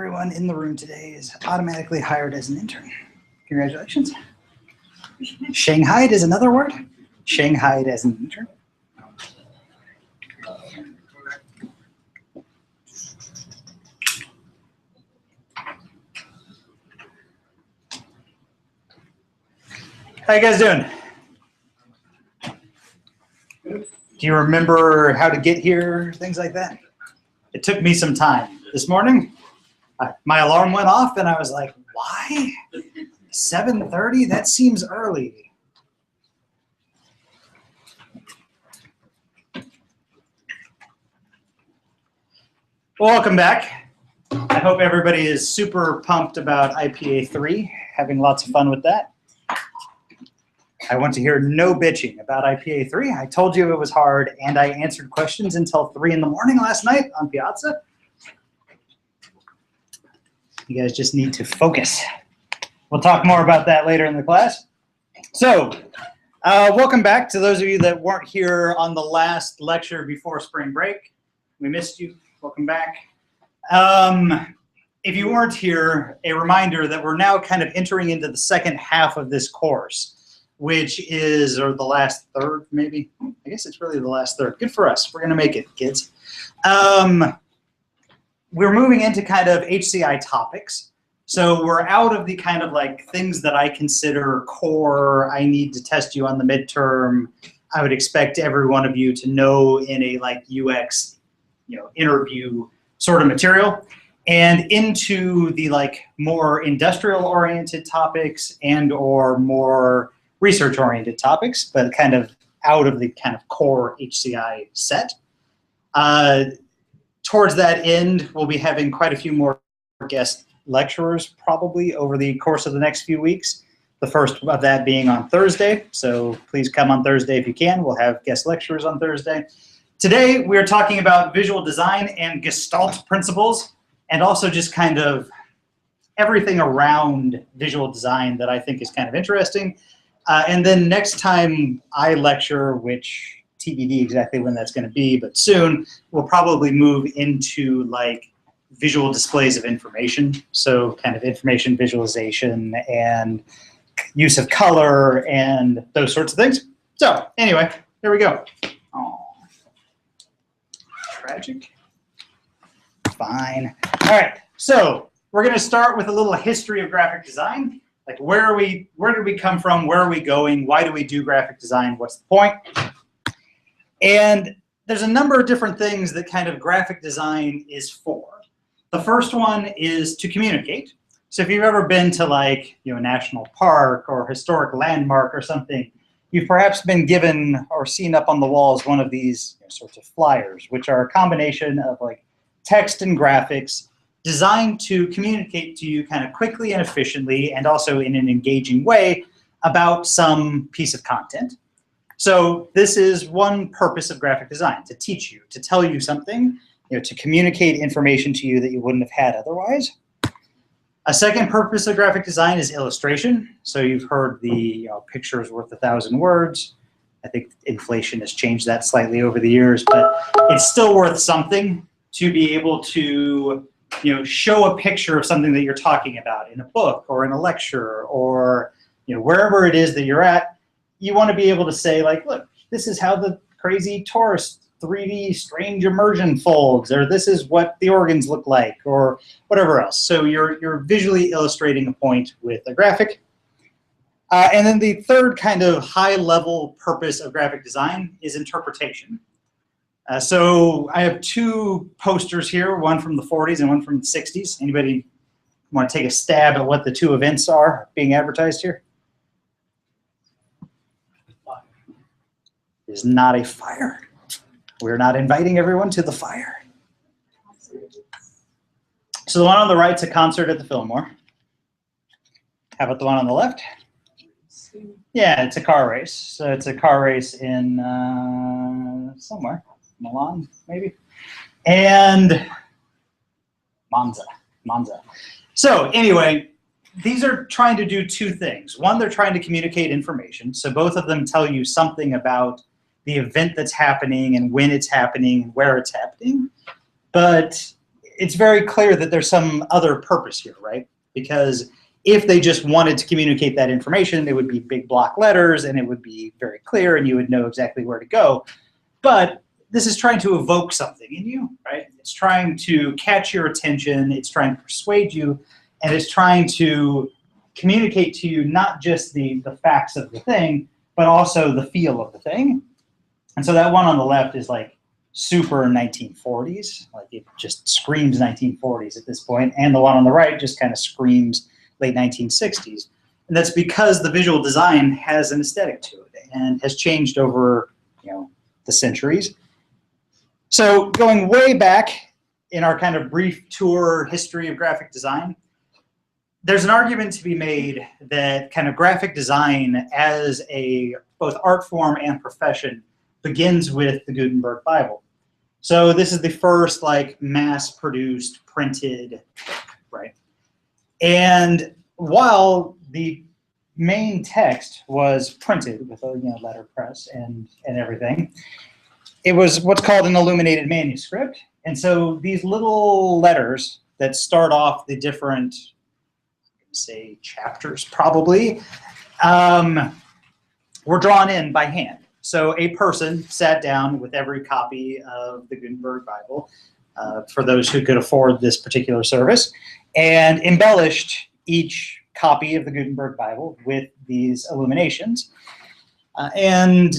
everyone in the room today is automatically hired as an intern. Congratulations. Shanghaied is another word. Shanghaied as an intern. How you guys doing? Do you remember how to get here, things like that? It took me some time. This morning, my alarm went off and I was like, why? 7:30? That seems early. Welcome back. I hope everybody is super pumped about IPA 3, having lots of fun with that. I want to hear no bitching about IPA 3. I told you it was hard, and I answered questions until 3 in the morning last night on Piazza. You guys just need to focus. We'll talk more about that later in the class. So, welcome back to those of you that weren't here on the last lecture before spring break. We missed you. Welcome back. If you weren't here, a reminder that we're now kind of entering into the second half of this course, which is, or the last third, maybe. I guess it's really the last third. Good for us. We're going to make it, kids. We're moving into kind of HCI topics. So we're out of the kind of like things that I consider core, I need to test you on the midterm, I would expect every one of you to know in a like UX, interview sort of material, and into the like more industrial oriented topics and or more research oriented topics, but kind of out of the kind of core HCI set. Towards that end, we'll be having quite a few more guest lecturers probably over the course of the next few weeks. The first of that being on Thursday. So please come on Thursday if you can. We'll have guest lecturers on Thursday. Today, we're talking about visual design and Gestalt principles, and also just kind of everything around visual design that I think is kind of interesting. And then next time I lecture, which TBD exactly when that's going to be, but soon, we'll probably move into like visual displays of information. So kind of information visualization and use of color and those sorts of things. So anyway, here we go. Oh, tragic. Fine. All right. So we're going to start with a little history of graphic design. Like where did we come from? Where are we going? Why do we do graphic design? What's the point? And there's a number of different things that kind of graphic design is for. The first one is to communicate. So if you've ever been to like, a national park or historic landmark or something, you've perhaps been given or seen up on the walls one of these sorts of flyers, which are a combination of like text and graphics designed to communicate to you kind of quickly and efficiently and also in an engaging way about some piece of content. So this is one purpose of graphic design, to teach you, to tell you something, to communicate information to you that you wouldn't have had otherwise. A second purpose of graphic design is illustration. So you've heard the picture is worth 1,000 words. I think inflation has changed that slightly over the years, but it's still worth something to be able to show a picture of something that you're talking about in a book or in a lecture or wherever it is that you're at. You want to be able to say, like, look, this is how the crazy torus 3D strange immersion folds, or this is what the organs look like, or whatever else. So you're visually illustrating a point with a graphic. And then the third kind of high-level purpose of graphic design is interpretation. So I have two posters here, one from the 40s and one from the 60s. Anybody want to take a stab at what the two events are being advertised here? It is not a fire. We're not inviting everyone to the fire. So the one on the right's a concert at the Fillmore. How about the one on the left? Yeah, it's a car race. So it's a car race in somewhere. Milan, maybe? And Monza. So anyway, these are trying to do two things. One, they're trying to communicate information. So both of them tell you something about the event that's happening and when it's happening and where it's happening. But it's very clear that there's some other purpose here, right? Because if they just wanted to communicate that information, it would be big block letters and it would be very clear and you would know exactly where to go. But this is trying to evoke something in you, right? It's trying to catch your attention, it's trying to persuade you, and it's trying to communicate to you not just the facts of the thing, but also the feel of the thing. And so that one on the left is like super 1940s, like it just screams 1940s at this point, and the one on the right just kind of screams late 1960s. And that's because the visual design has an aesthetic to it and has changed over, the centuries. So going way back in our kind of brief tour history of graphic design, there's an argument to be made that kind of graphic design as a both art form and profession begins with the Gutenberg Bible. So this is the first like mass-produced printed, right? And while the main text was printed with a letterpress and everything, it was what's called an illuminated manuscript. And so these little letters that start off the different, say, chapters probably, were drawn in by hand. So a person sat down with every copy of the Gutenberg Bible, for those who could afford this particular service, and embellished each copy of the Gutenberg Bible with these illuminations. And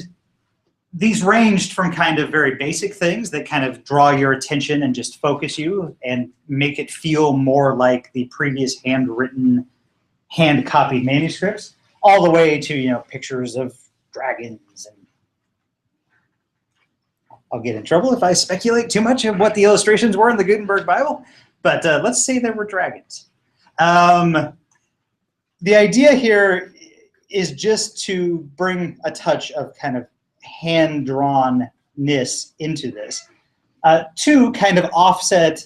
these ranged from kind of very basic things that kind of draw your attention and just focus you and make it feel more like the previous handwritten, hand-copied manuscripts, all the way to, pictures of dragons. And I'll get in trouble if I speculate too much of what the illustrations were in the Gutenberg Bible, but let's say there were dragons. The idea here is just to bring a touch of kind of hand-drawn-ness into this, to kind of offset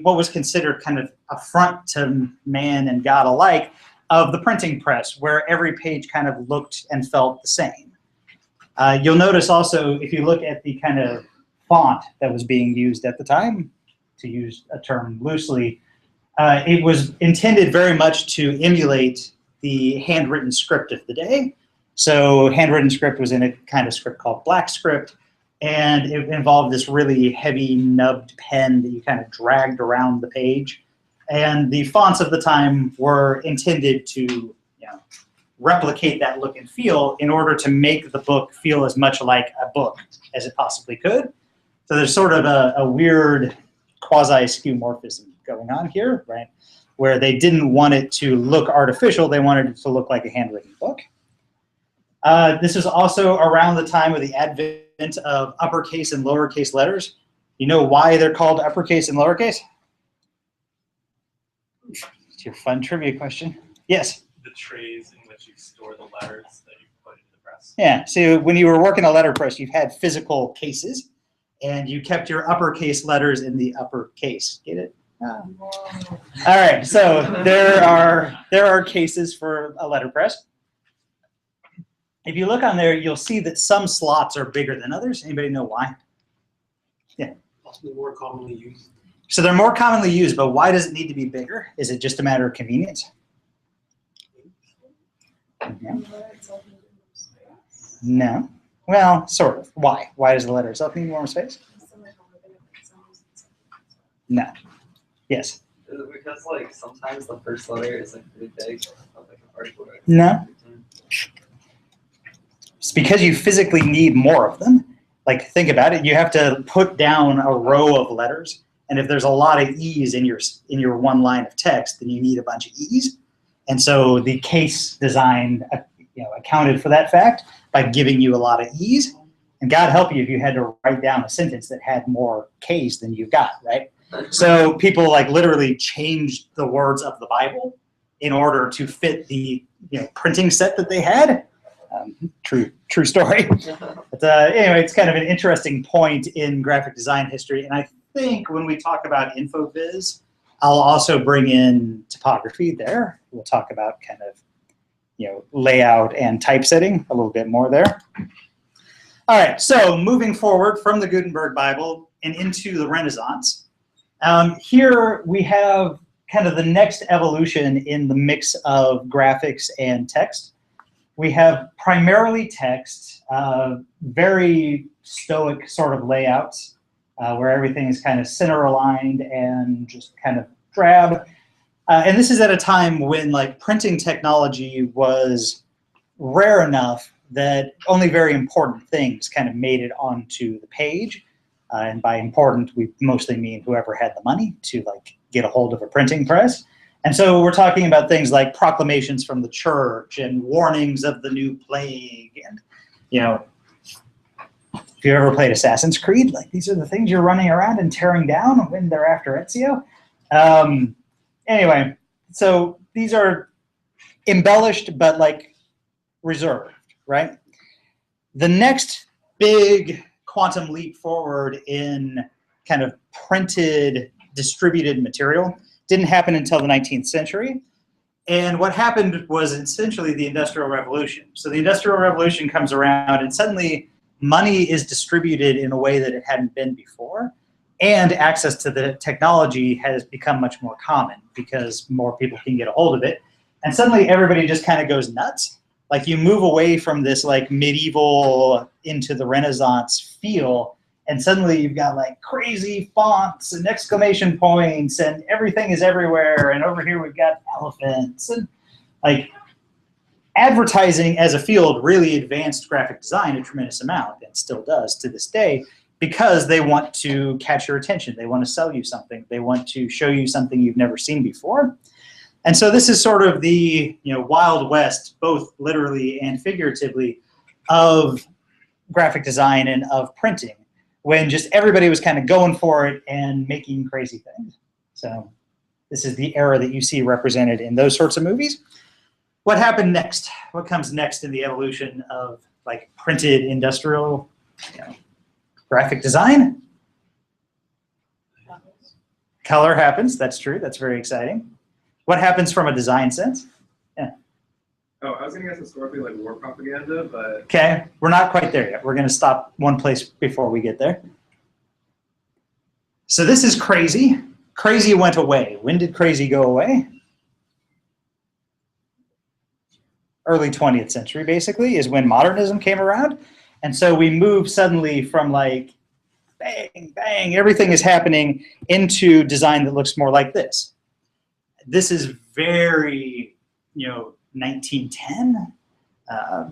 what was considered kind of affront to man and God alike of the printing press, where every page kind of looked and felt the same. You'll notice also, if you look at the kind of font that was being used at the time, to use a term loosely, it was intended very much to emulate the handwritten script of the day. So handwritten script was in a kind of script called black script, and it involved this really heavy nubbed pen that you kind of dragged around the page. And the fonts of the time were intended to replicate that look and feel in order to make the book feel as much like a book as it possibly could. So there's sort of a weird quasi-skeuomorphism going on here, right? Where they didn't want it to look artificial, they wanted it to look like a handwritten book. This is also around the time of the advent of uppercase and lowercase letters. You know why they're called uppercase and lowercase? It's your fun trivia question. Yes? The trays in which you store the letters that you put into the press. Yeah, so when you were working a letterpress, you had physical cases, and you kept your uppercase letters in the uppercase. Get it? Oh. All right, so there are cases for a letterpress. If you look on there, you'll see that some slots are bigger than others. Anybody know why? Yeah. Possibly more commonly used. So they're more commonly used, but why does it need to be bigger? Is it just a matter of convenience? Yeah. No. Well, sort of. Why? Why does the letter itself need more space? No. Yes. Is it because like sometimes the first letter is like really big, like a particle? No. It's because you physically need more of them. Like, think about it. You have to put down a row of letters, and if there's a lot of E's in your one line of text, then you need a bunch of E's. And so the case design, accounted for that fact by giving you a lot of E's. And God help you if you had to write down a sentence that had more K's than you got, right? So people like literally changed the words of the Bible in order to fit the printing set that they had. True story. But anyway, it's kind of an interesting point in graphic design history. And I think when we talk about InfoViz, I'll also bring in typography there. We'll talk about kind of layout and typesetting a little bit more there. All right, so moving forward from the Gutenberg Bible and into the Renaissance, Here we have kind of the next evolution in the mix of graphics and text. We have primarily text, very stoic sort of layouts, where everything is kind of center aligned and just kind of drab. And this is at a time when like printing technology was rare enough that only very important things kind of made it onto the page. And by important, we mostly mean whoever had the money to like get a hold of a printing press. And so we're talking about things like proclamations from the church and warnings of the new plague. And, you know, if you ever played Assassin's Creed, like these are the things you're running around and tearing down when they're after Ezio. Anyway, so these are embellished, but like reserved, right? The next big quantum leap forward in kind of printed, distributed material didn't happen until the 19th century. And what happened was essentially the Industrial Revolution. So the Industrial Revolution comes around and suddenly money is distributed in a way that it hadn't been before. And access to the technology has become much more common because more people can get a hold of it. And suddenly everybody just kind of goes nuts. Like you move away from this like medieval into the Renaissance feel, and suddenly you've got like crazy fonts and exclamation points and everything is everywhere. And over here we've got elephants. And like advertising as a field really advanced graphic design a tremendous amount, and still does to this day, because they want to catch your attention. They want to sell you something. They want to show you something you've never seen before. And so this is sort of the Wild West, both literally and figuratively, of graphic design and of printing, when just everybody was kind of going for it and making crazy things. So this is the era that you see represented in those sorts of movies. What happened next? What comes next in the evolution of like printed industrial graphic design? Color happens. That's true. That's very exciting. What happens from a design sense? Yeah. Oh, I was going to guess historically like war propaganda, but... Okay, we're not quite there yet. We're going to stop one place before we get there. So this is crazy. Crazy went away. When did crazy go away? Early 20th century, basically, is when modernism came around. And so we move suddenly from like, bang, bang, everything is happening into design that looks more like this. This is very, 1910,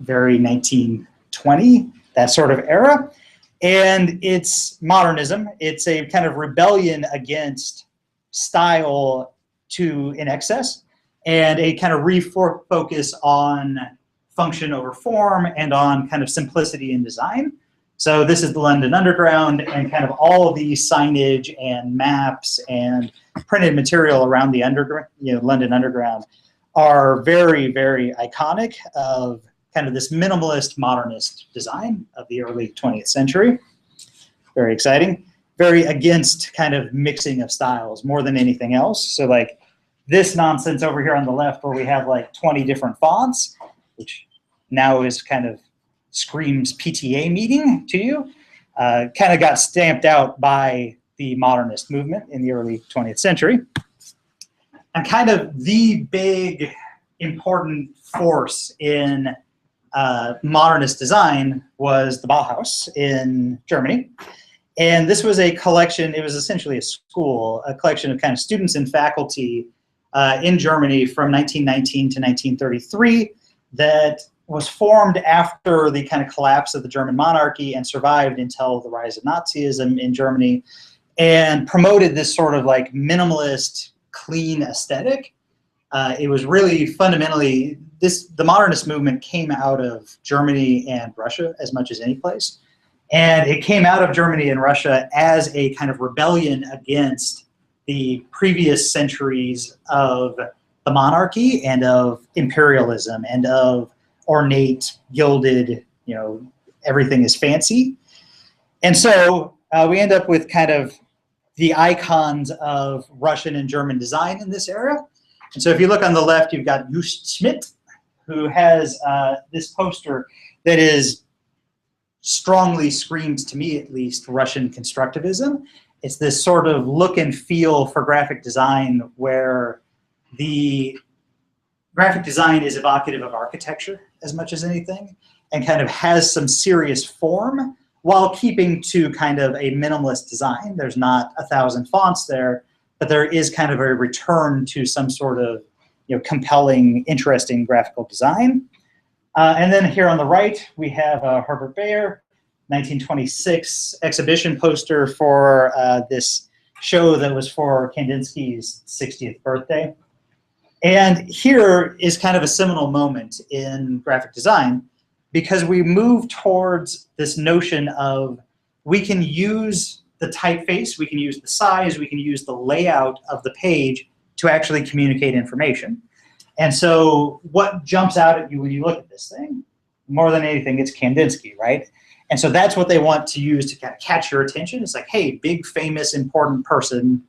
very 1920, that sort of era. And it's modernism. It's a kind of rebellion against style in excess, and a kind of refocus on function over form and on kind of simplicity in design. So this is the London Underground, and kind of all of these signage and maps and printed material around the London Underground are very, very iconic of kind of this minimalist modernist design of the early 20th century. Very exciting. Very against kind of mixing of styles more than anything else. So like this nonsense over here on the left where we have like 20 different fonts, which now is kind of screams PTA meeting to you, kind of got stamped out by the modernist movement in the early 20th century. And kind of the big important force in modernist design was the Bauhaus in Germany. And this was a collection, it was essentially a school, a collection of kind of students and faculty in Germany from 1919 to 1933 that was formed after the kind of collapse of the German monarchy and survived until the rise of Nazism in Germany, and promoted this sort of like minimalist, clean aesthetic. It was really fundamentally, the modernist movement came out of Germany and Russia as much as any place. And it came out of Germany and Russia as a kind of rebellion against the previous centuries of the monarchy and of imperialism and of ornate, gilded, everything is fancy. And so we end up with kind of the icons of Russian and German design in this era. And so if you look on the left, you've got Just Schmidt, who has this poster that is strongly screams, to me at least, Russian constructivism. It's this sort of look and feel for graphic design where the graphic design is evocative of architecture as much as anything, and kind of has some serious form while keeping to kind of a minimalist design. There's not 1,000 fonts there, but there is kind of a return to some sort of compelling, interesting graphical design. And then here on the right, we have Herbert Bayer, 1926 exhibition poster for this show that was for Kandinsky's 60th birthday. And here is kind of a seminal moment in graphic design, because we move towards this notion of we can use the typeface, we can use the size, we can use the layout of the page to actually communicate information. And so what jumps out at you when you look at this thing? More than anything, it's Kandinsky, right? And so that's what they want to use to kind of catch your attention. It's like, hey, big, famous, important person,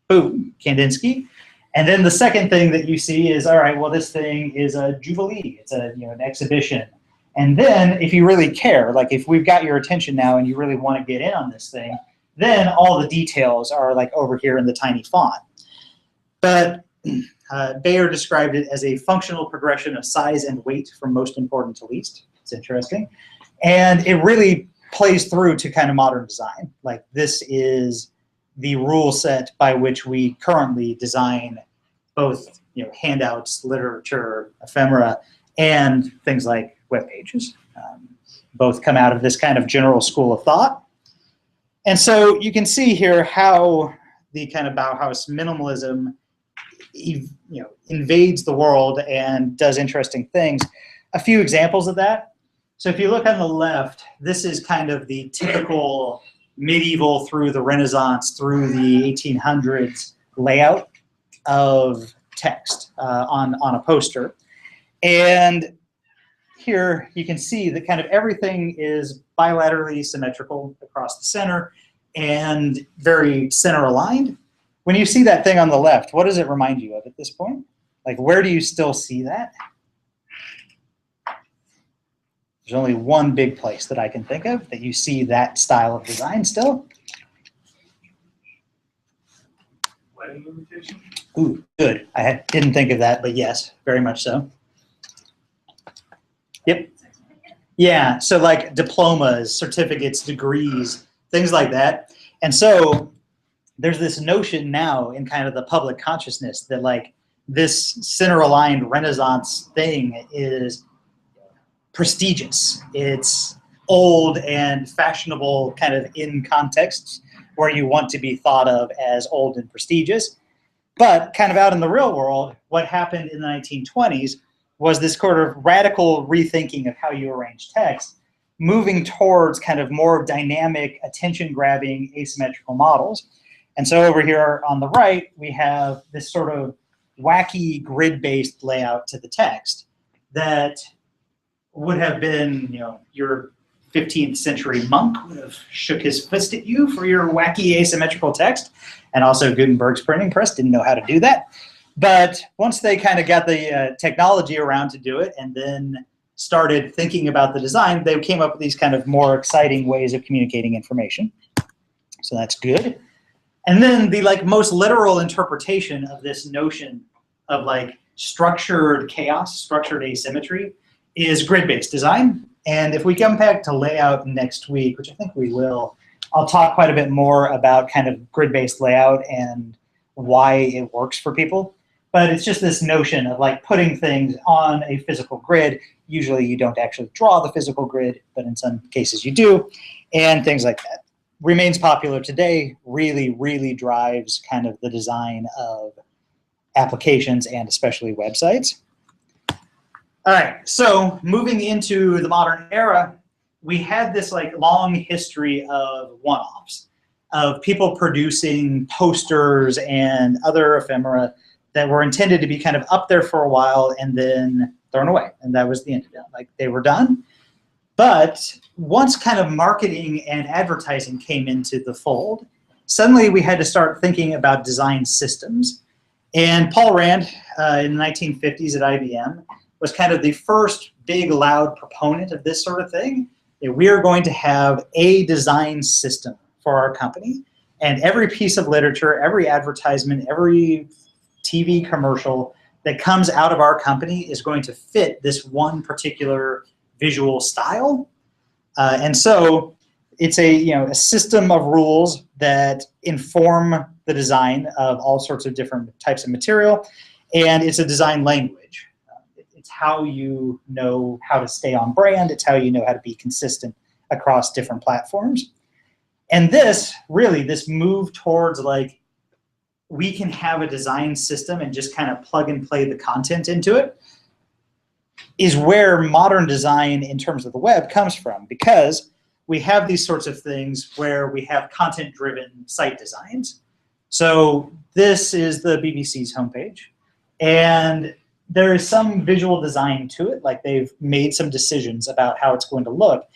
boom, Kandinsky. And then the second thing that you see is, all right, well, this thing is a jubilee. It's a an exhibition. And then if you really care, like if we've got your attention now and you really want to get in on this thing, then all the details are like over here in the tiny font. But Bayer described it as a functional progression of size and weight from most important to least. It's interesting. And it really plays through to kind of modern design. Like this is the rule set by which we currently design both handouts, literature, ephemera, and things like web pages. Both come out of this kind of general school of thought. And so you can see here how the kind of Bauhaus minimalism invades the world and does interesting things. A few examples of that. So if you look on the left, this is kind of the typical medieval through the Renaissance, through the 1800s layout of text on a poster. And here you can see that kind of everything is bilaterally symmetrical across the center and very center aligned. When you see that thing on the left, what does it remind you of at this point? Like, where do you still see that? There's only one big place that I can think of that you see that style of design still. Wedding invitation? Ooh, good. I didn't think of that, but yes, very much so. Yep. Yeah, so like diplomas, certificates, degrees, things like that. And so there's this notion now in kind of the public consciousness that like this center-aligned Renaissance thing is prestigious. It's old and fashionable kind of in contexts where you want to be thought of as old and prestigious. But kind of out in the real world, what happened in the 1920s was this sort of radical rethinking of how you arrange text, moving towards kind of more dynamic, attention-grabbing, asymmetrical models. And so over here on the right, we have this sort of wacky grid-based layout to the text that would have been, your 15th century monk would have shook his fist at you for your wacky asymmetrical text. And also Gutenberg's printing press didn't know how to do that. But once they kind of got the technology around to do it and then started thinking about the design, they came up with these kind of more exciting ways of communicating information. So that's good. And then the like most literal interpretation of this notion of like structured chaos, structured asymmetry, is grid-based design. And if we come back to layout next week, which I think we will, I'll talk quite a bit more about kind of grid-based layout and why it works for people. But it's just this notion of like putting things on a physical grid. Usually you don't actually draw the physical grid, but in some cases you do, and things like that. Remains popular today, really, really drives kind of the design of applications and especially websites. All right, so moving into the modern era, we had this like long history of one-offs, of people producing posters and other ephemera that were intended to be kind of up there for a while and then thrown away. And that was the end of it. Like they were done. But once kind of marketing and advertising came into the fold, suddenly we had to start thinking about design systems. And Paul Rand in the 1950s at IBM was kind of the first big, loud proponent of this sort of thing. That we are going to have a design system for our company, And every piece of literature, every advertisement, every TV commercial that comes out of our company is going to fit this one particular visual style. And so it's a system of rules that inform the design of all sorts of different types of material, and it's a design language. It's how you know how to stay on brand. It's how you know how to be consistent across different platforms. And this move towards like, we can have a design system and just kind of plug and play the content into it is where modern design in terms of the web comes from, because we have these sorts of things where we have content-driven site designs. So this is the BBC's homepage, and there is some visual design to it, like they've made some decisions about how it's going to look.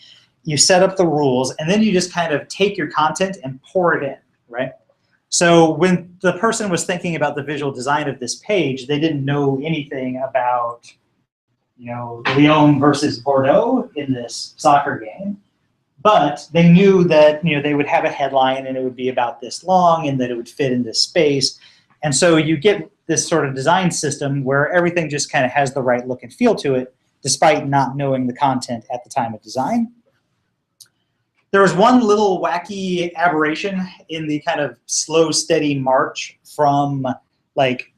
You set up the rules, and then you just kind of take your content and pour it in, right? So when the person was thinking about the visual design of this page, they didn't know anything about, Lyon versus Bordeaux in this soccer game. But they knew that they would have a headline and it would be about this long and that it would fit in this space. And so you get this sort of design system where everything just kind of has the right look and feel to it, despite not knowing the content at the time of design. There was one little wacky aberration in the kind of slow, steady march from like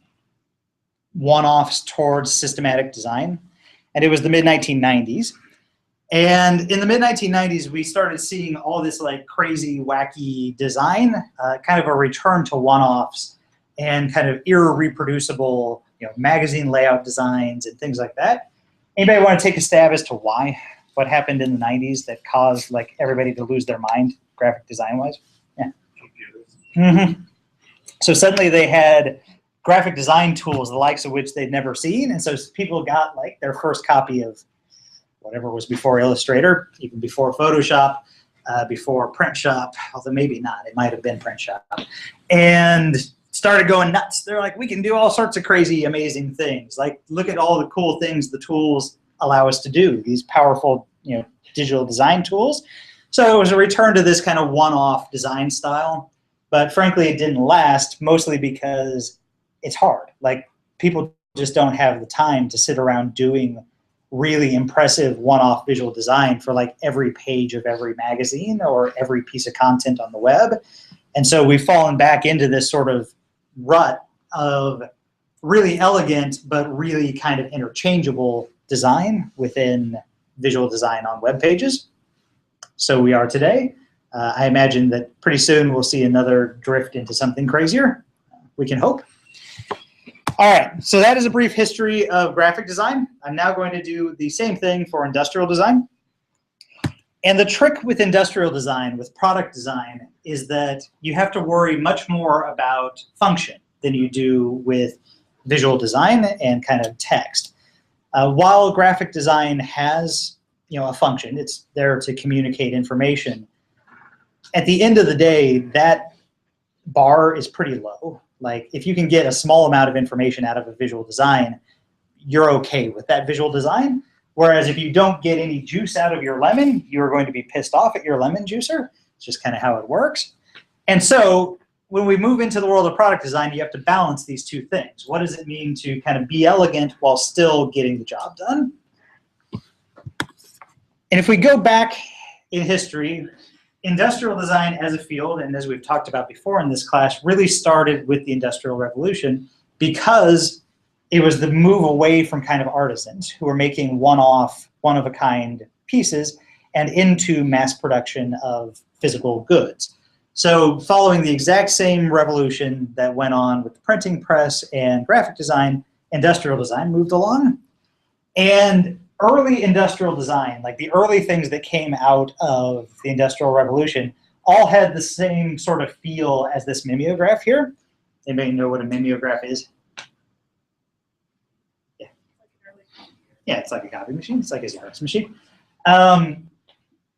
one-offs towards systematic design. And it was the mid-1990s. And in the mid-1990s, we started seeing all this like crazy, wacky design, kind of a return to one-offs and kind of irreproducible, magazine layout designs and things like that. Anybody want to take a stab as to why? What happened in the 90s that caused like everybody to lose their mind, graphic design-wise? Yeah. Computers. So suddenly they had graphic design tools, the likes of which they'd never seen, and so people got like their first copy of whatever was before Illustrator, even before Photoshop, before Print Shop, although maybe not, it might have been Print Shop, and started going nuts. They're like, we can do all sorts of crazy, amazing things. Like, look at all the cool things the tools allow us to do, these powerful, digital design tools. So it was a return to this kind of one-off design style, but frankly, it didn't last, mostly because it's hard. Like, people just don't have the time to sit around doing really impressive one-off visual design for like every page of every magazine or every piece of content on the web. And so we've fallen back into this sort of rut of really elegant but really kind of interchangeable design within visual design on web pages. So we are today. I imagine that pretty soon we'll see another drift into something crazier. We can hope. All right, so that is a brief history of graphic design. I'm now going to do the same thing for industrial design. And the trick with industrial design, with product design, is that you have to worry much more about function than you do with visual design and kind of text. While graphic design has a function, it's there to communicate information, at the end of the day, that bar is pretty low. Like, if you can get a small amount of information out of a visual design, you're okay with that visual design. Whereas if you don't get any juice out of your lemon, you're going to be pissed off at your lemon juicer. It's just kind of how it works. And so when we move into the world of product design, you have to balance these two things. What does it mean to kind of be elegant while still getting the job done? And if we go back in history, industrial design as a field, and as we've talked about before in this class, really started with the Industrial Revolution because it was the move away from kind of artisans who were making one-off, one-of-a-kind pieces and into mass production of physical goods. So following the exact same revolution that went on with the printing press and graphic design, industrial design moved along. And early industrial design, like the early things that came out of the Industrial Revolution, all had the same sort of feel as this mimeograph here. Anybody know what a mimeograph is? Yeah. Yeah, it's like a copy machine. It's like a Xerox machine.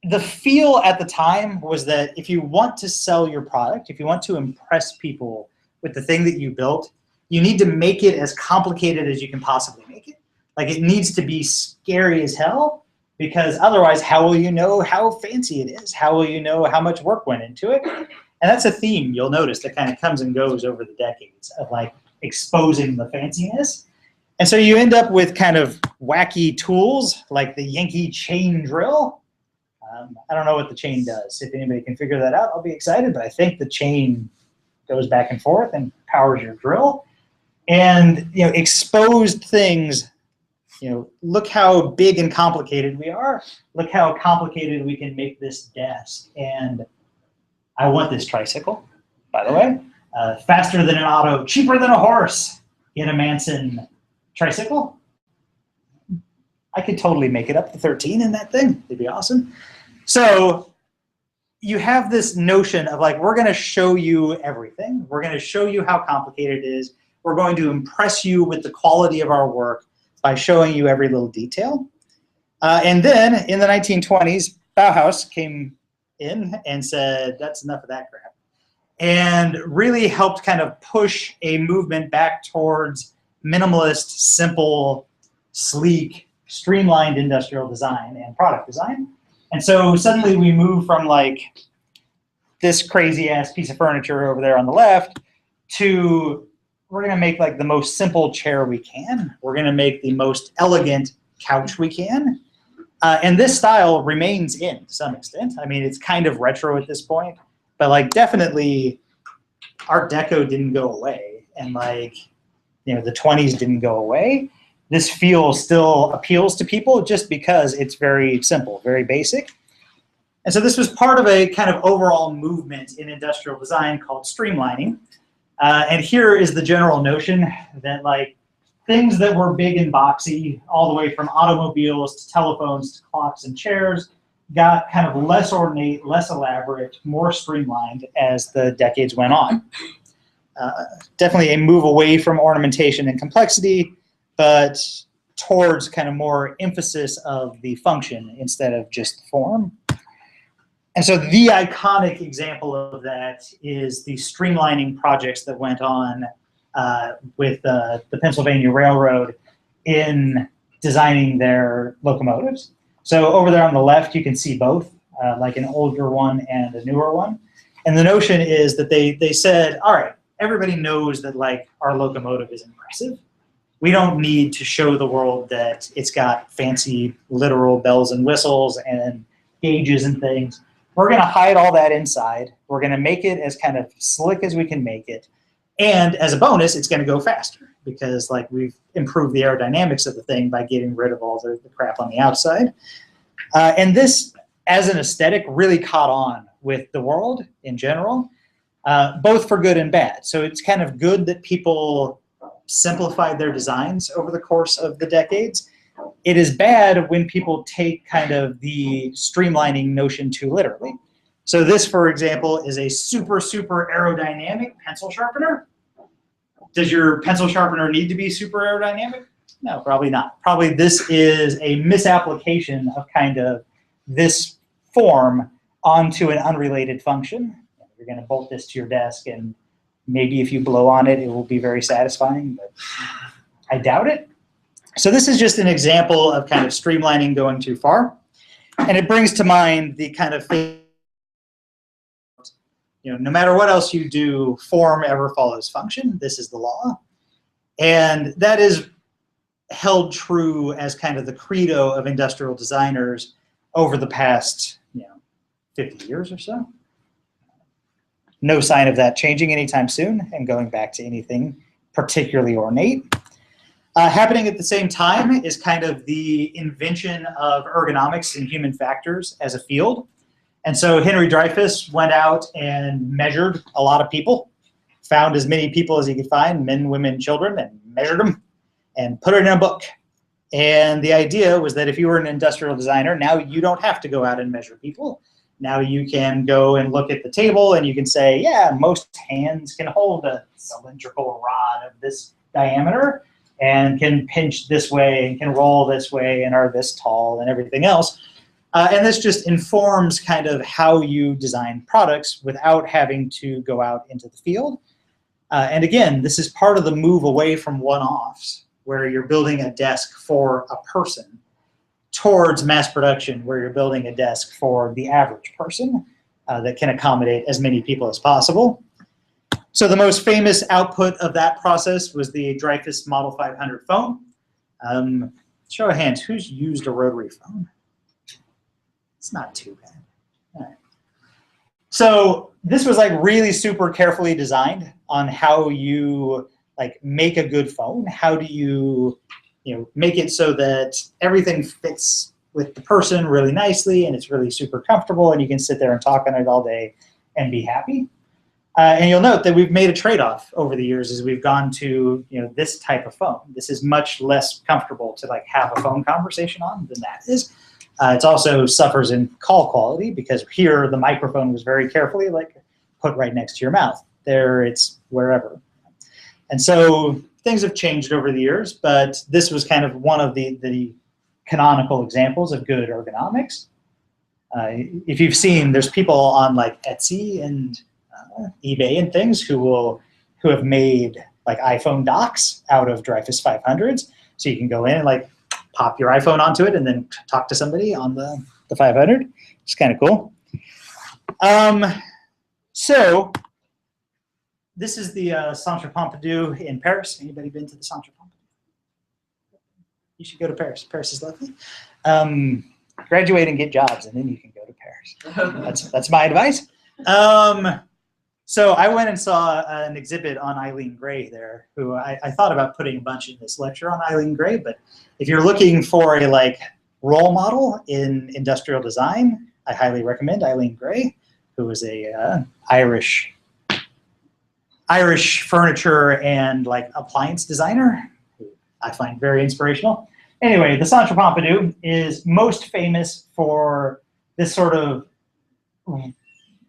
The feel at the time was that if you want to sell your product, if you want to impress people with the thing that you built, you need to make it as complicated as you can possibly make it. Like, it needs to be scary as hell, because otherwise, how will you know how fancy it is? How will you know how much work went into it? And that's a theme you'll notice that kind of comes and goes over the decades of like exposing the fanciness. And so you end up with kind of wacky tools like the Yankee chain drill. I don't know what the chain does. If anybody can figure that out, I'll be excited. But I think the chain goes back and forth and powers your drill. And exposed things, look how big and complicated we are. Look how complicated we can make this desk. And I want this tricycle, by the way. Faster than an auto, cheaper than a horse. Get a Manson tricycle. I could totally make it up to 13 in that thing. It'd be awesome. So you have this notion of like, we're going to show you everything. We're going to show you how complicated it is. We're going to impress you with the quality of our work by showing you every little detail. And then in the 1920s, Bauhaus came in and said, that's enough of that crap. And really helped kind of push a movement back towards minimalist, simple, sleek, streamlined industrial design and product design. And so suddenly we move from like this crazy ass piece of furniture over there on the left to we're going to make like the most simple chair we can. We're going to make the most elegant couch we can. And this style remains in to some extent. I mean, it's kind of retro at this point, but like definitely Art Deco didn't go away. And like, the 20s didn't go away. This feel still appeals to people just because it's very simple, very basic. And so this was part of a kind of overall movement in industrial design called streamlining. And here is the general notion that like things that were big and boxy, all the way from automobiles to telephones to clocks and chairs, got kind of less ornate, less elaborate, more streamlined as the decades went on. Definitely a move away from ornamentation and complexity, but towards kind of more emphasis of the function instead of just form. And so the iconic example of that is the streamlining projects that went on with the Pennsylvania Railroad in designing their locomotives. So over there on the left, you can see both, like an older one and a newer one. And the notion is that they said, all right, everybody knows that like our locomotive is impressive. We don't need to show the world that it's got fancy literal bells and whistles and gauges and things. We're going to hide all that inside. We're going to make it as kind of slick as we can make it. And as a bonus, it's going to go faster because like we've improved the aerodynamics of the thing by getting rid of all the crap on the outside. And this, as an aesthetic, really caught on with the world in general, both for good and bad. So it's kind of good that people simplified their designs over the course of the decades. It is bad when people take kind of the streamlining notion too literally. So this, for example, is a super, super aerodynamic pencil sharpener. Does your pencil sharpener need to be super aerodynamic? No, probably not. Probably this is a misapplication of kind of this form onto an unrelated function. You're going to bolt this to your desk, and maybe if you blow on it, it will be very satisfying, but I doubt it. So this is just an example of kind of streamlining going too far. And it brings to mind the kind of thing, no matter what else you do, form ever follows function. This is the law. And that is held true as kind of the credo of industrial designers over the past 50 years or so. No sign of that changing anytime soon and going back to anything particularly ornate. Happening at the same time is kind of the invention of ergonomics and human factors as a field. And so Henry Dreyfuss went out and measured a lot of people, found as many people as he could find, men, women, children, and measured them and put it in a book. And the idea was that if you were an industrial designer, now you don't have to go out and measure people. Now you can go and look at the table and you can say, yeah, most hands can hold a cylindrical rod of this diameter and can pinch this way and can roll this way and are this tall and everything else. And this just informs kind of how you design products without having to go out into the field. And again, this is part of the move away from one-offs, where you're building a desk for a person, towards mass production, where you're building a desk for the average person. that can accommodate as many people as possible. So the most famous output of that process was the Dreyfus Model 500 phone. Show of hands, who's used a rotary phone? It's not too bad. All right. So this was like really super carefully designed on how you like make a good phone. How do you make it so that everything fits with the person really nicely and it's really super comfortable and you can sit there and talk on it all day and be happy. And you'll note that we've made a trade-off over the years as we've gone to this type of phone. This is much less comfortable to like have a phone conversation on than that is. It also suffers in call quality because here the microphone was very carefully like put right next to your mouth. There it's wherever. And so things have changed over the years, but this was kind of one of the canonical examples of good ergonomics. If you've seen, there's people on like Etsy and eBay and things who have made like iPhone docks out of Dreyfus 500s. So you can go in and like pop your iPhone onto it and then talk to somebody on the 500. It's kind of cool. So this is the Centre Pompidou in Paris. Anybody been to the Centre Pompidou? You should go to Paris. Paris is lovely. Graduate and get jobs, and then you can go to Paris. That's my advice. So I went and saw an exhibit on Eileen Gray there, who I thought about putting a bunch in this lecture on Eileen Gray, but if you're looking for a like role model in industrial design, I highly recommend Eileen Gray, who was a Irish furniture and like appliance designer, who I find very inspirational. Anyway, the Centre Pompidou is most famous for this sort of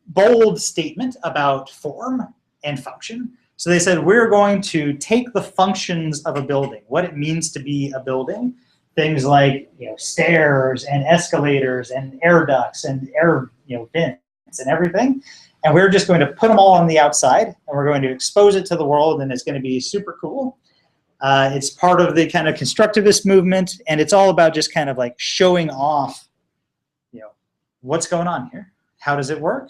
bold statement about form and function. So they said, we're going to take the functions of a building, what it means to be a building, things like stairs and escalators and air ducts and air vents and everything, and we're just going to put them all on the outside, and we're going to expose it to the world, and it's going to be super cool. It's part of the kind of constructivist movement, and it's all about just kind of like showing off, what's going on here, how does it work.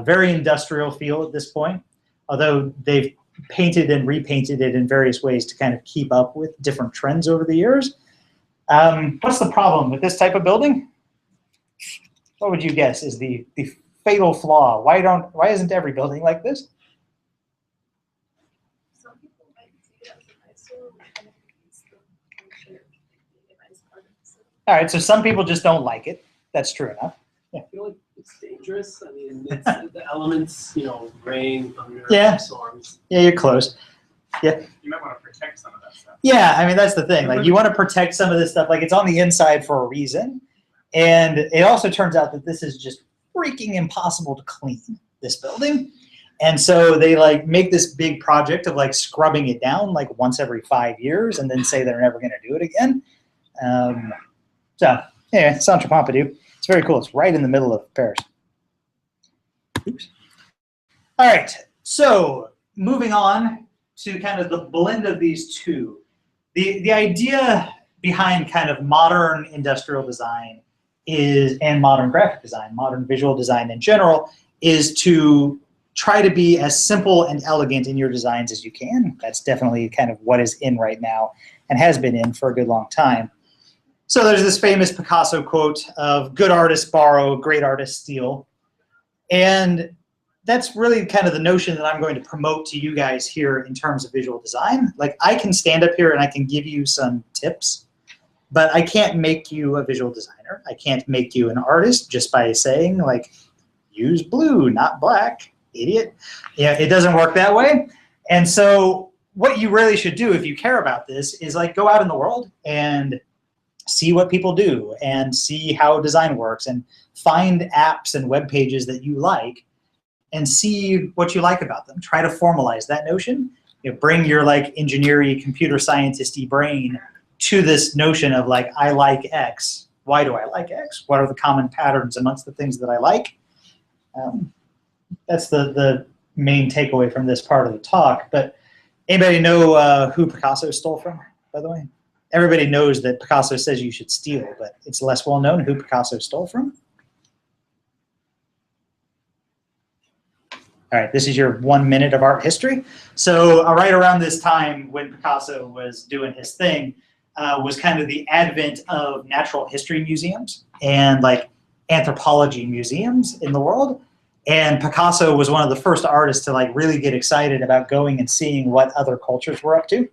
Very industrial feel at this point, although they've painted and repainted it in various ways to kind of keep up with different trends over the years. What's the problem with this type of building? What would you guess is the fatal flaw? Why isn't every building like this? Some people might see it as an eyesore, kind of use the function of being a nice part of the city. All right, so some people just don't like it. That's true enough. I feel like it's dangerous. I mean, it's the elements, rain, thunder, Yeah. storms. Yeah, you're close. Yeah. You might want to protect some of that stuff. Yeah, I mean, that's the thing. Like, you want to protect some of this stuff. Like, it's on the inside for a reason. And it also turns out that this is just freaking impossible to clean, this building. And so they, like, make this big project of, like, scrubbing it down, like, once every 5 years and then say they're never going to do it again. So, anyway, Centre Pompidou. It's very cool. It's right in the middle of Paris. Oops. All right, so moving on to kind of the blend of these two. The idea behind kind of modern industrial design and modern graphic design, modern visual design in general, is to try to be as simple and elegant in your designs as you can. That's definitely kind of what is in right now and has been in for a good long time. So there's this famous Picasso quote of good artists borrow, great artists steal. And that's really kind of the notion that I'm going to promote to you guys here in terms of visual design. Like, I can stand up here and I can give you some tips, but I can't make you a visual designer. I can't make you an artist just by saying, like, use blue, not black, idiot. Yeah, it doesn't work that way. And so what you really should do if you care about this is, like, go out in the world and see what people do and see how design works and find apps and web pages that you like and see what you like about them. Try to formalize that notion. Bring your like engineering, computer scientist-y brain to this notion of like, I like X. Why do I like X? What are the common patterns amongst the things that I like? That's the main takeaway from this part of the talk. But anybody know who Picasso stole from, by the way? Everybody knows that Picasso says you should steal, but it's less well known who Picasso stole from. All right, this is your 1 minute of art history. So right around this time when Picasso was doing his thing was kind of the advent of natural history museums and like anthropology museums in the world. And Picasso was one of the first artists to like really get excited about going and seeing what other cultures were up to.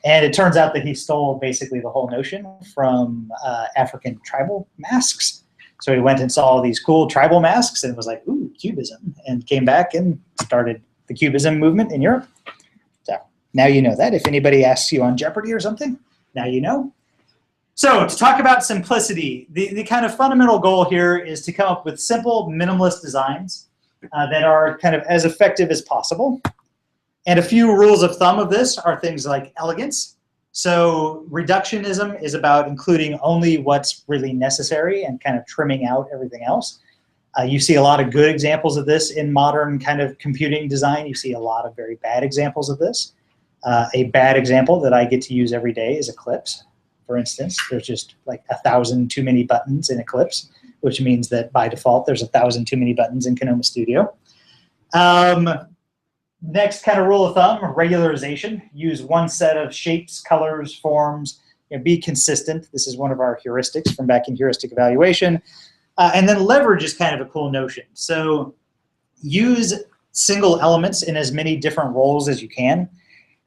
And it turns out that he stole basically the whole notion from African tribal masks. So he went and saw all these cool tribal masks and was like, ooh, Cubism, and came back and started the Cubism movement in Europe. So now you know that. If anybody asks you on Jeopardy or something, now you know. So to talk about simplicity, the kind of fundamental goal here is to come up with simple, minimalist designs that are kind of as effective as possible. And a few rules of thumb of this are things like elegance. So reductionism is about including only what's really necessary and kind of trimming out everything else. You see a lot of good examples of this in modern kind of computing design. You see a lot of very bad examples of this. A bad example that I get to use every day is Eclipse. For instance, there's just like 1,000 too many buttons in Eclipse, which means that by default, there's 1,000 too many buttons in Sonoma Studio. Next kind of rule of thumb, regularization. Use one set of shapes, colors, forms, be consistent. This is one of our heuristics from back in heuristic evaluation. And then leverage is kind of a cool notion. So use single elements in as many different roles as you can.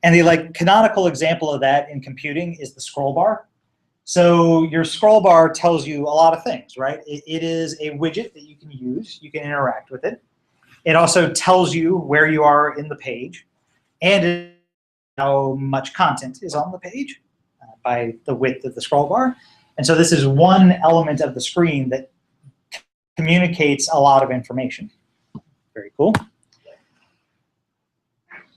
And the like canonical example of that in computing is the scroll bar. So your scroll bar tells you a lot of things, right? It is a widget that you can use. You can interact with it. It also tells you where you are in the page and how much content is on the page by the width of the scroll bar. And so this is one element of the screen that communicates a lot of information. Very cool.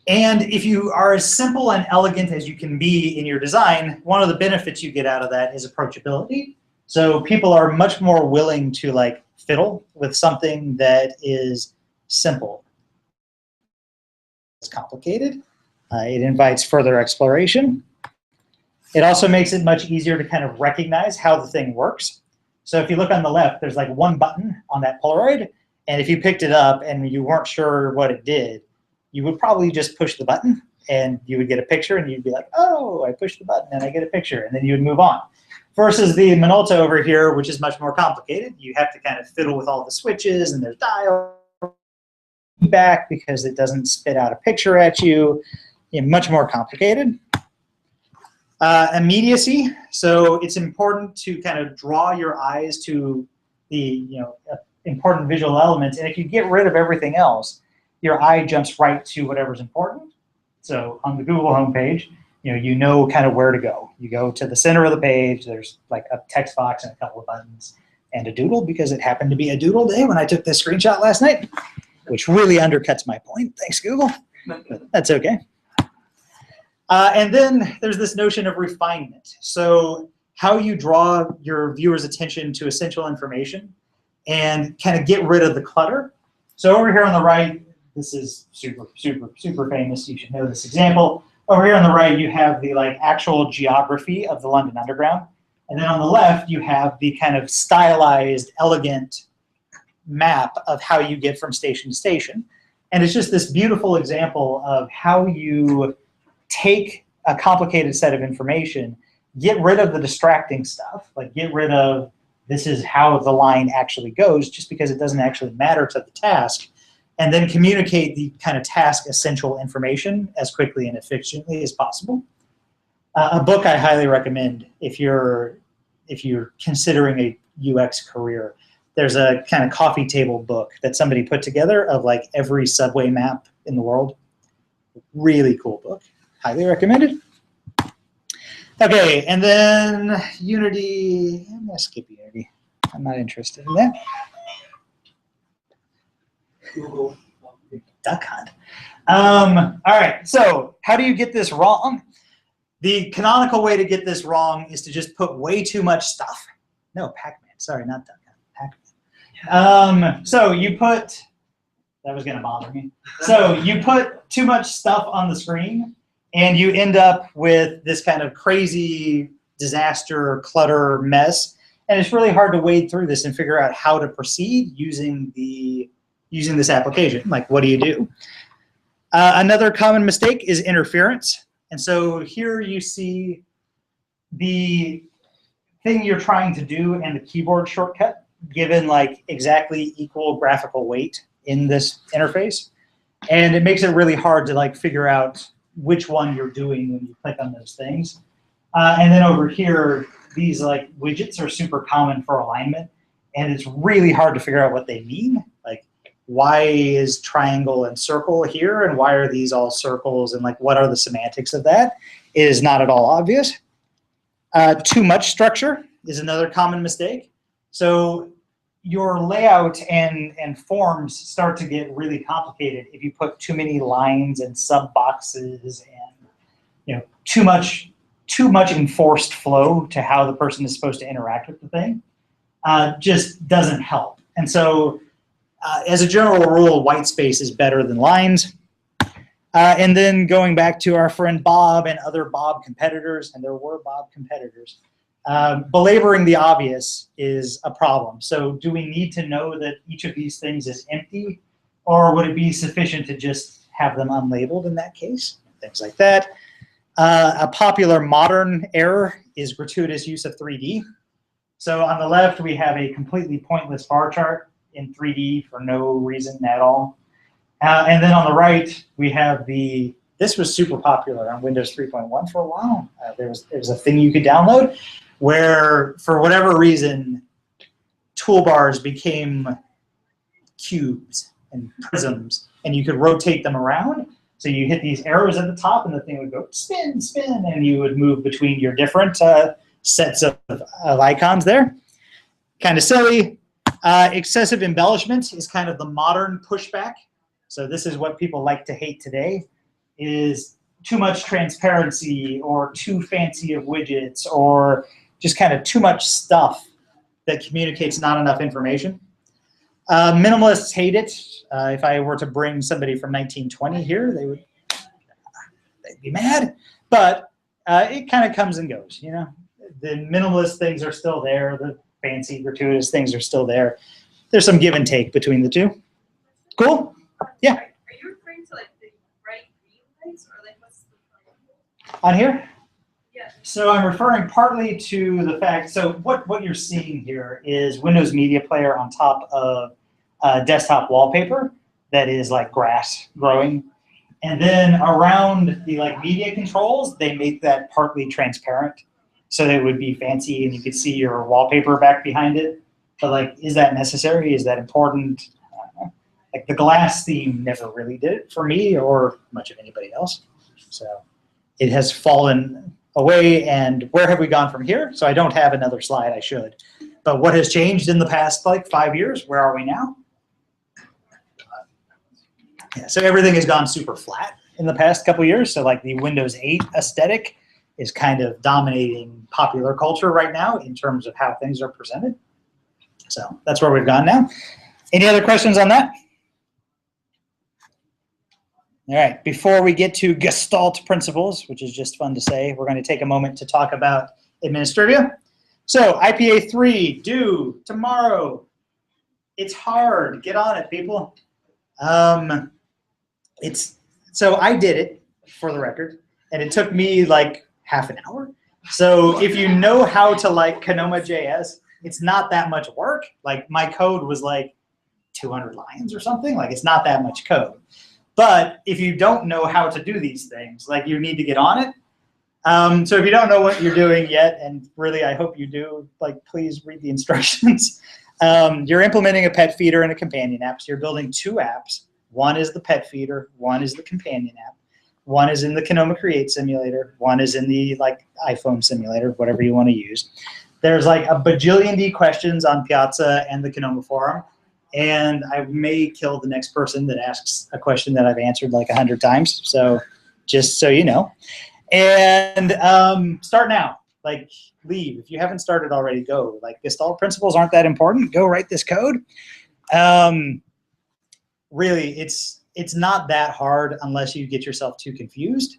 And if you are as simple and elegant as you can be in your design, one of the benefits you get out of that is approachability. So people are much more willing to like fiddle with something that is simple. It's complicated. It invites further exploration. It also makes it much easier to kind of recognize how the thing works. So if you look on the left, there's like one button on that Polaroid, and if you picked it up and you weren't sure what it did, you would probably just push the button and you would get a picture and you'd be like, oh, I pushed the button and I get a picture, and then you would move on. Versus the Minolta over here, which is much more complicated. You have to kind of fiddle with all the switches, and there's dial feedback because it doesn't spit out a picture at you. Much more complicated. Immediacy. So it's important to kind of draw your eyes to the important visual elements. And if you get rid of everything else, your eye jumps right to whatever's important. So on the Google homepage, you know kind of where to go. You go to the center of the page. There's like a text box and a couple of buttons and a doodle, because it happened to be a doodle day when I took this screenshot last night, which really undercuts my point. Thanks, Google. But that's okay. And then there's this notion of refinement. So how you draw your viewer's attention to essential information and kind of get rid of the clutter. So over here on the right, this is super, super, super famous. You should know this example. Over here on the right, you have the like actual geography of the London Underground. And then on the left, you have the kind of stylized, elegant map of how you get from station to station. And it's just this beautiful example of how you take a complicated set of information, get rid of the distracting stuff, like get rid of this is how the line actually goes, just because it doesn't actually matter to the task, and then communicate the kind of task essential information as quickly and efficiently as possible. A book I highly recommend if you're considering a UX career. There's a kind of coffee table book that somebody put together of like every subway map in the world. Really cool book. Highly recommended. Okay, and then Unity. I'm going to skip Unity. I'm not interested in that. Google. Duck Hunt. All right, so how do you get this wrong? The canonical way to get this wrong is to just put way too much stuff. No, Pac-Man. Sorry, not Duck Hunt. Pac-Man. So you put, that was going to bother me. So you put too much stuff on the screen, and you end up with this kind of crazy disaster, clutter mess. And it's really hard to wade through this and figure out how to proceed using the using this application. Like, what do you do? Another common mistake is interference. And so here you see the thing you're trying to do and the keyboard shortcut given like exactly equal graphical weight in this interface. And it makes it really hard to like figure out which one you're doing when you click on those things. And then over here, these like widgets are super common for alignment, and it's really hard to figure out what they mean. Like, why is triangle and circle here, and why are these all circles, and like what are the semantics of that? It is not at all obvious. Too much structure is another common mistake. So your layout and forms start to get really complicated if you put too many lines and sub boxes and too much enforced flow to how the person is supposed to interact with the thing. Just doesn't help. And so as a general rule, white space is better than lines. And then going back to our friend Bob and other Bob competitors, and there were Bob competitors, belaboring the obvious is a problem. So do we need to know that each of these things is empty, or would it be sufficient to just have them unlabeled in that case? Things like that. A popular modern error is gratuitous use of 3D. So on the left, we have a completely pointless bar chart in 3D for no reason at all. And then on the right, we have this was super popular on Windows 3.1 for a while. There was a thing you could download where, for whatever reason, toolbars became cubes and prisms, and you could rotate them around. So you hit these arrows at the top, and the thing would go spin, spin, and you would move between your different sets of icons there. Kind of silly. Excessive embellishment is kind of the modern pushback. So this is what people like to hate today, is too much transparency or too fancy of widgets or just kind of too much stuff that communicates not enough information. Minimalists hate it. If I were to bring somebody from 1920 here, they'd be mad. But it kind of comes and goes. The minimalist things are still there. The fancy, gratuitous things are still there. There's some give and take between the two. Cool? Yeah. Are you referring to like the bright green lights, or like what's the On here? Yeah. So I'm referring partly to the fact, so what you're seeing here is Windows Media Player on top of desktop wallpaper that is like grass growing. And then around the like media controls, they make that partly transparent so that it would be fancy and you could see your wallpaper back behind it. But like, is that necessary? Is that important? I don't know. Like the glass theme never really did it for me or much of anybody else. So it has fallen away. And where have we gone from here? So I don't have another slide, I should. But what has changed in the past like 5 years? Where are we now? Yeah, so everything has gone super flat in the past couple years. So like the Windows 8 aesthetic is kind of dominating popular culture right now in terms of how things are presented. So that's where we've gone now. Any other questions on that? All right, before we get to Gestalt principles, which is just fun to say, we're going to take a moment to talk about Administrivia. So IPA 3, due tomorrow. It's hard. Get on it, people. So I did it, for the record, and it took me like half an hour. So if you know how to like Canoma.js, it's not that much work. Like my code was like 200 lines or something. Like it's not that much code. But if you don't know how to do these things, like you need to get on it. So if you don't know what you're doing yet, and really I hope you do, like please read the instructions. You're implementing a pet feeder and a companion app. So you're building two apps. One is the pet feeder, one is the companion app. One is in the Canoma Create simulator, one is in the like iPhone simulator, whatever you want to use. There's like a bajillion D questions on Piazza and the Canoma forum, and I may kill the next person that asks a question that I've answered like 100 times. So just so you know. And start now. Like leave. If you haven't started already, go. Like Gestalt principles aren't that important. Go write this code. Really, it's not that hard unless you get yourself too confused.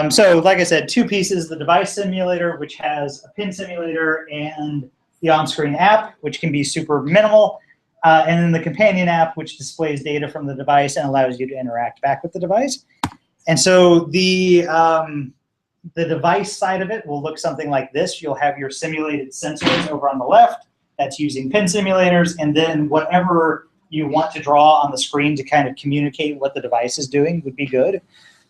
So like I said, two pieces, the device simulator, which has a pin simulator, and the on-screen app, which can be super minimal. And then the companion app, which displays data from the device and allows you to interact back with the device. And so the device side of it will look something like this. You'll have your simulated sensors over on the left. That's using pin simulators. And then whatever you want to draw on the screen to kind of communicate what the device is doing would be good.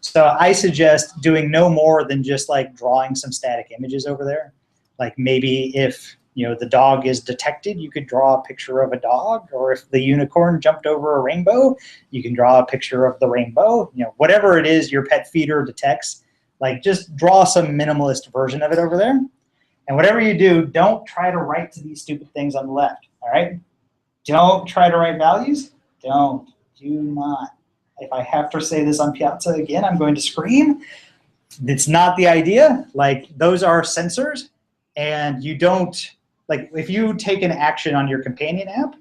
So I suggest doing no more than just like drawing some static images over there. Like maybe if the dog is detected, you could draw a picture of a dog, or if the unicorn jumped over a rainbow, you can draw a picture of the rainbow. Whatever it is your pet feeder detects, like just draw some minimalist version of it over there. And whatever you do, don't try to write to these stupid things on the left, all right? Don't try to write values. Do not. If I have to say this on Piazza again, I'm going to scream. It's not the idea. Like, those are sensors, and you don't, like, if you take an action on your companion app,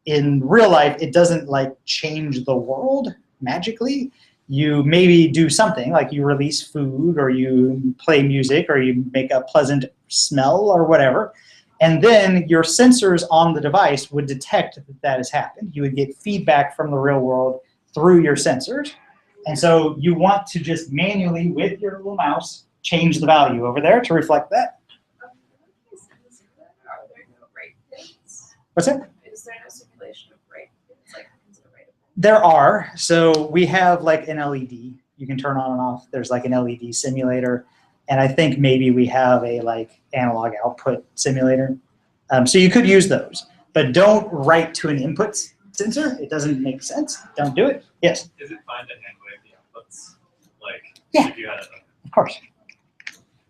in real life, it doesn't, like, change the world magically. You maybe do something, like you release food, or you play music, or you make a pleasant smell, or whatever. And then your sensors on the device would detect that that has happened. You would get feedback from the real world through your sensors. And so you want to just manually, with your little mouse, change the value over there to reflect that. Are there no right pins? What's that? Is there no simulation of right pins? Like, is it right? There are. So we have like an LED you can turn on and off. There's like an LED simulator. And I think maybe we have a like analog output simulator. So you could use those, but don't write to an input sensor. It doesn't make sense. Don't do it. Yes? Is it fine to hand wave the outputs? Like, Yeah. if you had Of course.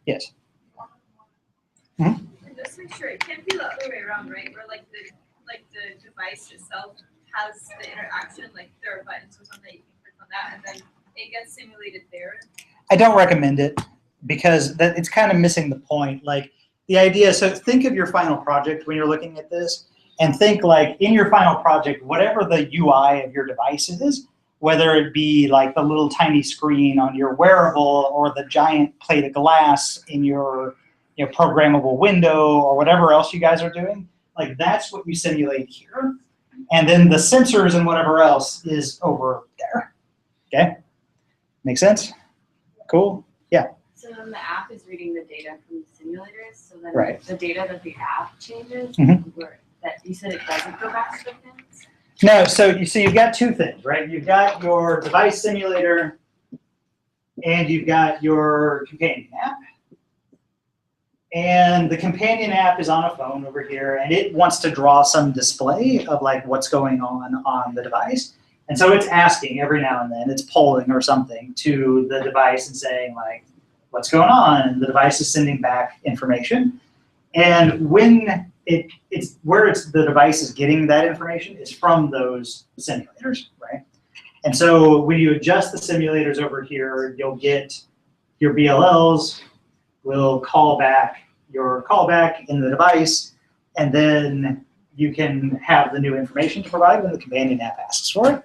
Yes. And just make sure it can't be the other way around, right? Where like the device itself has the interaction, like there are buttons or something you can click on that, and then it gets simulated there. I don't recommend it, because it's kind of missing the point. Like the idea, so think of your final project when you're looking at this, and think like in your final project, whatever the UI of your device is, whether it be like the little tiny screen on your wearable, or the giant plate of glass in your programmable window, or whatever else you guys are doing, like that's what you simulate here. And then the sensors and whatever else is over there. Okay? Make sense? Cool? Yeah. So then the app is reading the data from the simulators, so then Right. the data that the app changes, Mhm. that you said it doesn't go back to the pins? No, so you've got two things, right? You've got your device simulator, and you've got your companion app. And the companion app is on a phone over here, and it wants to draw some display of like what's going on the device. And so it's asking every now and then, it's polling or something to the device and saying like, what's going on? And the device is sending back information. And when the device is getting that information is from those simulators, right? And so when you adjust the simulators over here, you'll get your BLLs will call back your callback in the device, and then you can have the new information to provide when the companion app asks for it.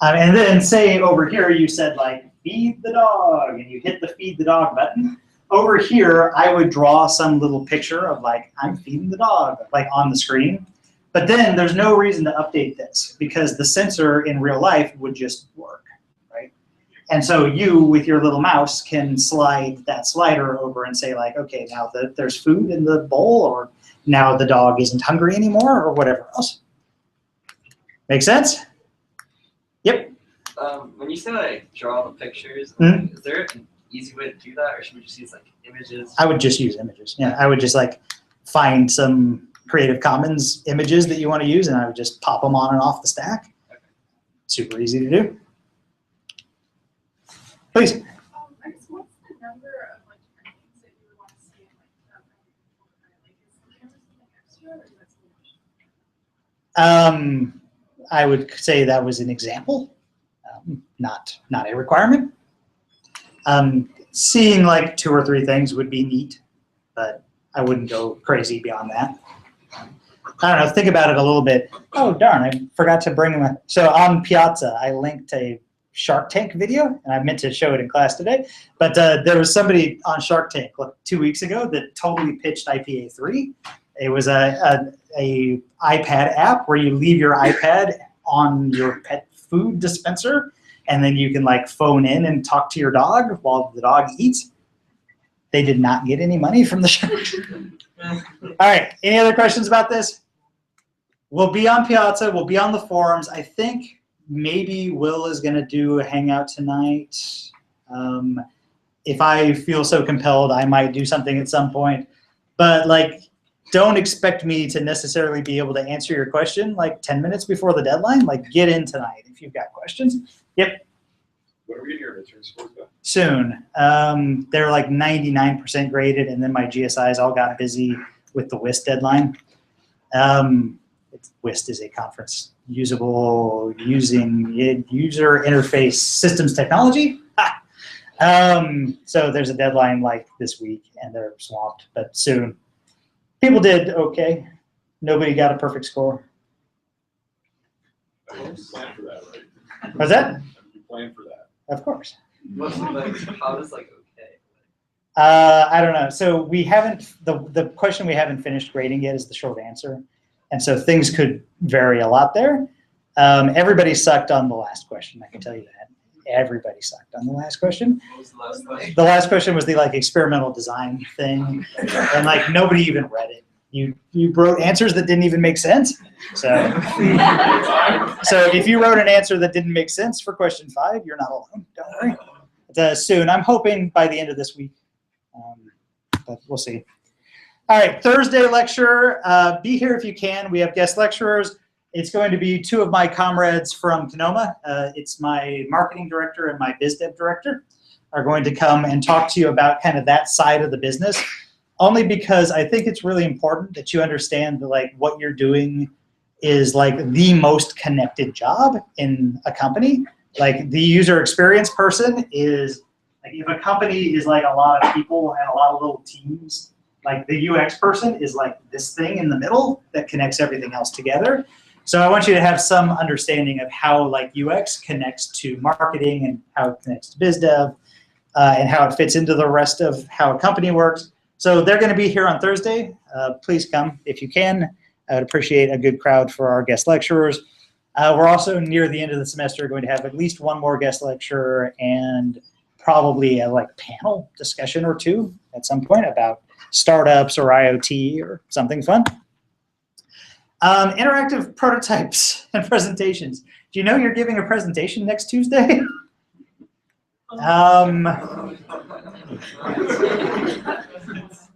And then say over here you said like, feed the dog, and you hit the feed the dog button. Over here, I would draw some little picture of like, I'm feeding the dog, like on the screen. But then there's no reason to update this, because the sensor in real life would just work, right? And so you, with your little mouse, can slide that slider over and say like, okay, now there's food in the bowl, or now the dog isn't hungry anymore, or whatever else. Make sense? Yep. When you say like draw the pictures, Mhm. is there an easy way to do that, or should we just use like images? I would just use images. Yeah, I would just like find some Creative Commons images that you want to use, and I would just pop them on and off the stack. Okay. Super easy to do. Please. I guess what's the number of like different things that you would want to see in like like is the camera something extra, or is that something? I would say that was an example, not a requirement. Seeing like 2 or 3 things would be neat, but I wouldn't go crazy beyond that. I don't know, think about it a little bit. Oh, darn, I forgot to bring them. So on Piazza, I linked a Shark Tank video, and I meant to show it in class today, but there was somebody on Shark Tank like 2 weeks ago that totally pitched IPA3, It was a iPad app where you leave your iPad on your pet food dispenser, and then you can like phone in and talk to your dog while the dog eats. They did not get any money from the show. All right, any other questions about this? We'll be on Piazza, we'll be on the forums. I think maybe Will is gonna do a hangout tonight. If I feel so compelled, I might do something at some point. But like, don't expect me to necessarily be able to answer your question like 10 minutes before the deadline. Like, get in tonight if you've got questions. Yep. When are we getting your midterm scores back? Soon. They're like 99% graded, and then my GSIs all got busy with the WIST deadline. WIST is a conference usable using user interface systems technology. So there's a deadline like this week, and they're swamped, but soon. People did okay. Nobody got a perfect score. I mean, you plan for that, right? Was that? You plan for that. Of course. What's like, how does like okay? I don't know. So we haven't, the question we haven't finished grading yet is the short answer. And so things could vary a lot there. Everybody sucked on the last question, I can tell you that. Everybody sucked on the last question. What was the last question? The last question was the like experimental design thing, and like nobody even read it. You wrote answers that didn't even make sense. So if you wrote an answer that didn't make sense for question 5, you're not alone. Don't worry. It's, soon. I'm hoping by the end of this week, but we'll see. All right, Thursday lecture. Be here if you can. We have guest lecturers. It's going to be 2 of my comrades from Kenoma. It's my marketing director and my biz dev director are going to come and talk to you about kind of that side of the business, only because I think it's really important that you understand that like what you're doing is like the most connected job in a company. Like the user experience person is, like if a company is like a lot of people and a lot of little teams, like the UX person is like this thing in the middle that connects everything else together. So I want you to have some understanding of how like UX connects to marketing and how it connects to biz dev and how it fits into the rest of how a company works. So they're going to be here on Thursday. Please come if you can. I would appreciate a good crowd for our guest lecturers. We're also near the end of the semester going to have at least 1 more guest lecturer and probably a like panel discussion or 2 at some point about startups or IoT or something fun. Interactive prototypes and presentations. Do you know you're giving a presentation next Tuesday?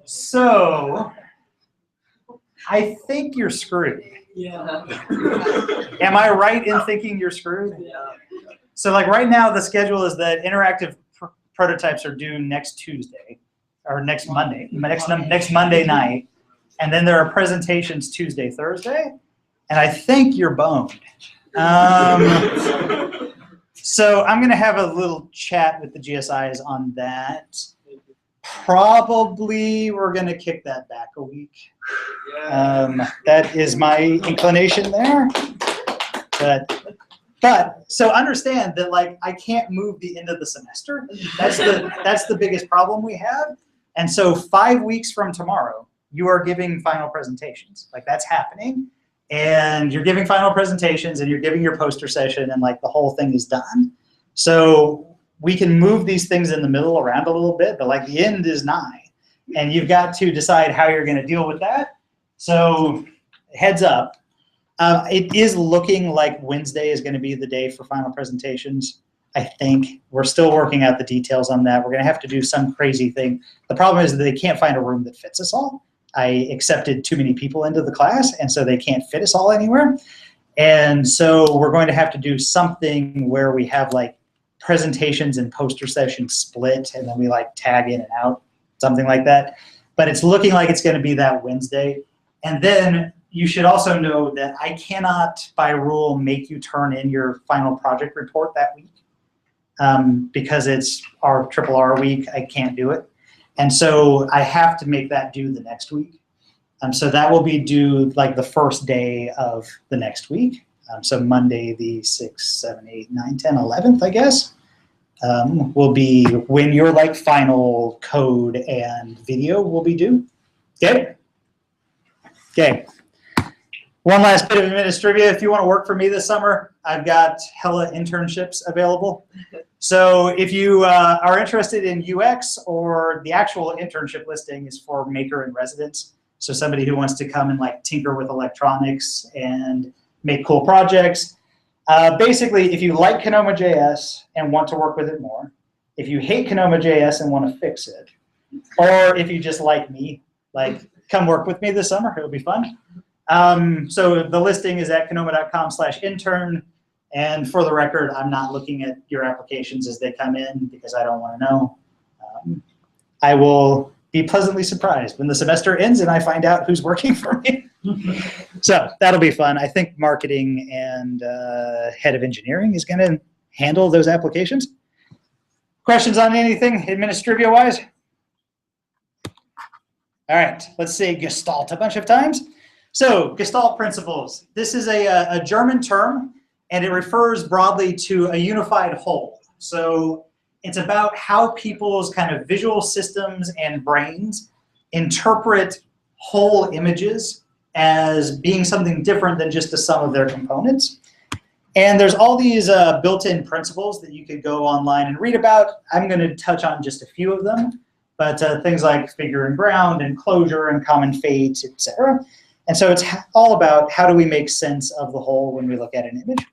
So I think you're screwed. Yeah. Am I right in thinking you're screwed? Yeah. So like right now the schedule is that interactive prototypes are due next Tuesday or next Monday, next Monday night. And then there are presentations Tuesday, Thursday, and I think you're boned. So I'm going to have a little chat with the GSIs on that. Probably we're going to kick that back a week. That is my inclination there. But so understand that like I can't move the end of the semester. That's the biggest problem we have. And so 5 weeks from tomorrow, you are giving final presentations. Like that's happening. And you're giving final presentations and you're giving your poster session and like the whole thing is done. So we can move these things in the middle around a little bit, but like the end is nigh. And you've got to decide how you're going to deal with that. So heads up. It is looking like Wednesday is going to be the day for final presentations. I think we're still working out the details on that. We're going to have to do some crazy thing. The problem is that they can't find a room that fits us all. I accepted too many people into the class, and so they can't fit us all anywhere. And so we're going to have to do something where we have like presentations and poster sessions split, and then we like tag in and out, something like that. But it's looking like it's going to be that Wednesday. And then you should also know that I cannot, by rule, make you turn in your final project report that week. Because it's our RRR week, I can't do it. And so I have to make that due the next week. So that will be due like the first day of the next week. So Monday the 6th, 7th, 8th, 9th, 10th, 11th, I guess, will be when your like final code and video will be due. Okay? Okay. One last bit of administrivia. If you want to work for me this summer, I've got hella internships available. So if you are interested in UX, or the actual internship listing is for maker in residence. So somebody who wants to come and like tinker with electronics and make cool projects. Basically, if you like Canoma.js and want to work with it more, if you hate Canoma.js and want to fix it, or if you just like me, like come work with me this summer, it'll be fun. So the listing is at canoma.com/intern. And for the record, I'm not looking at your applications as they come in because I don't want to know. I will be pleasantly surprised when the semester ends and I find out who's working for me. So that'll be fun. I think marketing and head of engineering is going to handle those applications. Questions on anything administrivia-wise? All right, let's say Gestalt a bunch of times. So Gestalt principles. This is a German term, and it refers broadly to a unified whole. So it's about how people's kind of visual systems and brains interpret whole images as being something different than just the sum of their components. And there's all these built-in principles that you could go online and read about. I'm going to touch on just a few of them, but things like figure and ground and closure and common fate, etc. And so it's all about how do we make sense of the whole when we look at an image.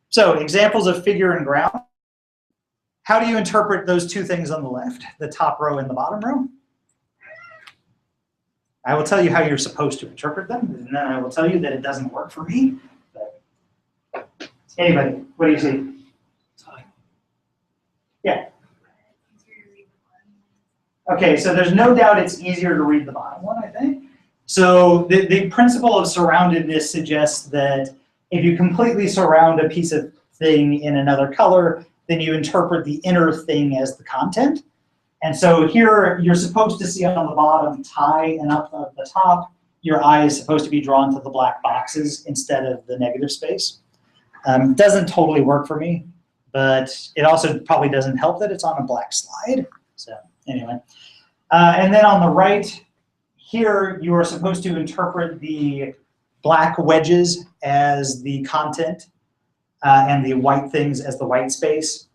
So examples of figure and ground. How do you interpret those two things on the left, the top row and the bottom row? I will tell you how you're supposed to interpret them, and then I will tell you that it doesn't work for me. But anybody, what do you see? Yeah. Okay, so there's no doubt it's easier to read the bottom one, I think. So the principle of surroundedness suggests that if you completely surround a piece of thing in another color, then you interpret the inner thing as the content. And so here, you're supposed to see on the bottom tie, and up at the top, your eye is supposed to be drawn to the black boxes instead of the negative space. Doesn't totally work for me, but it also probably doesn't help that it's on a black slide. So anyway. And then on the right, here, you are supposed to interpret the black wedges as the content and the white things as the white space,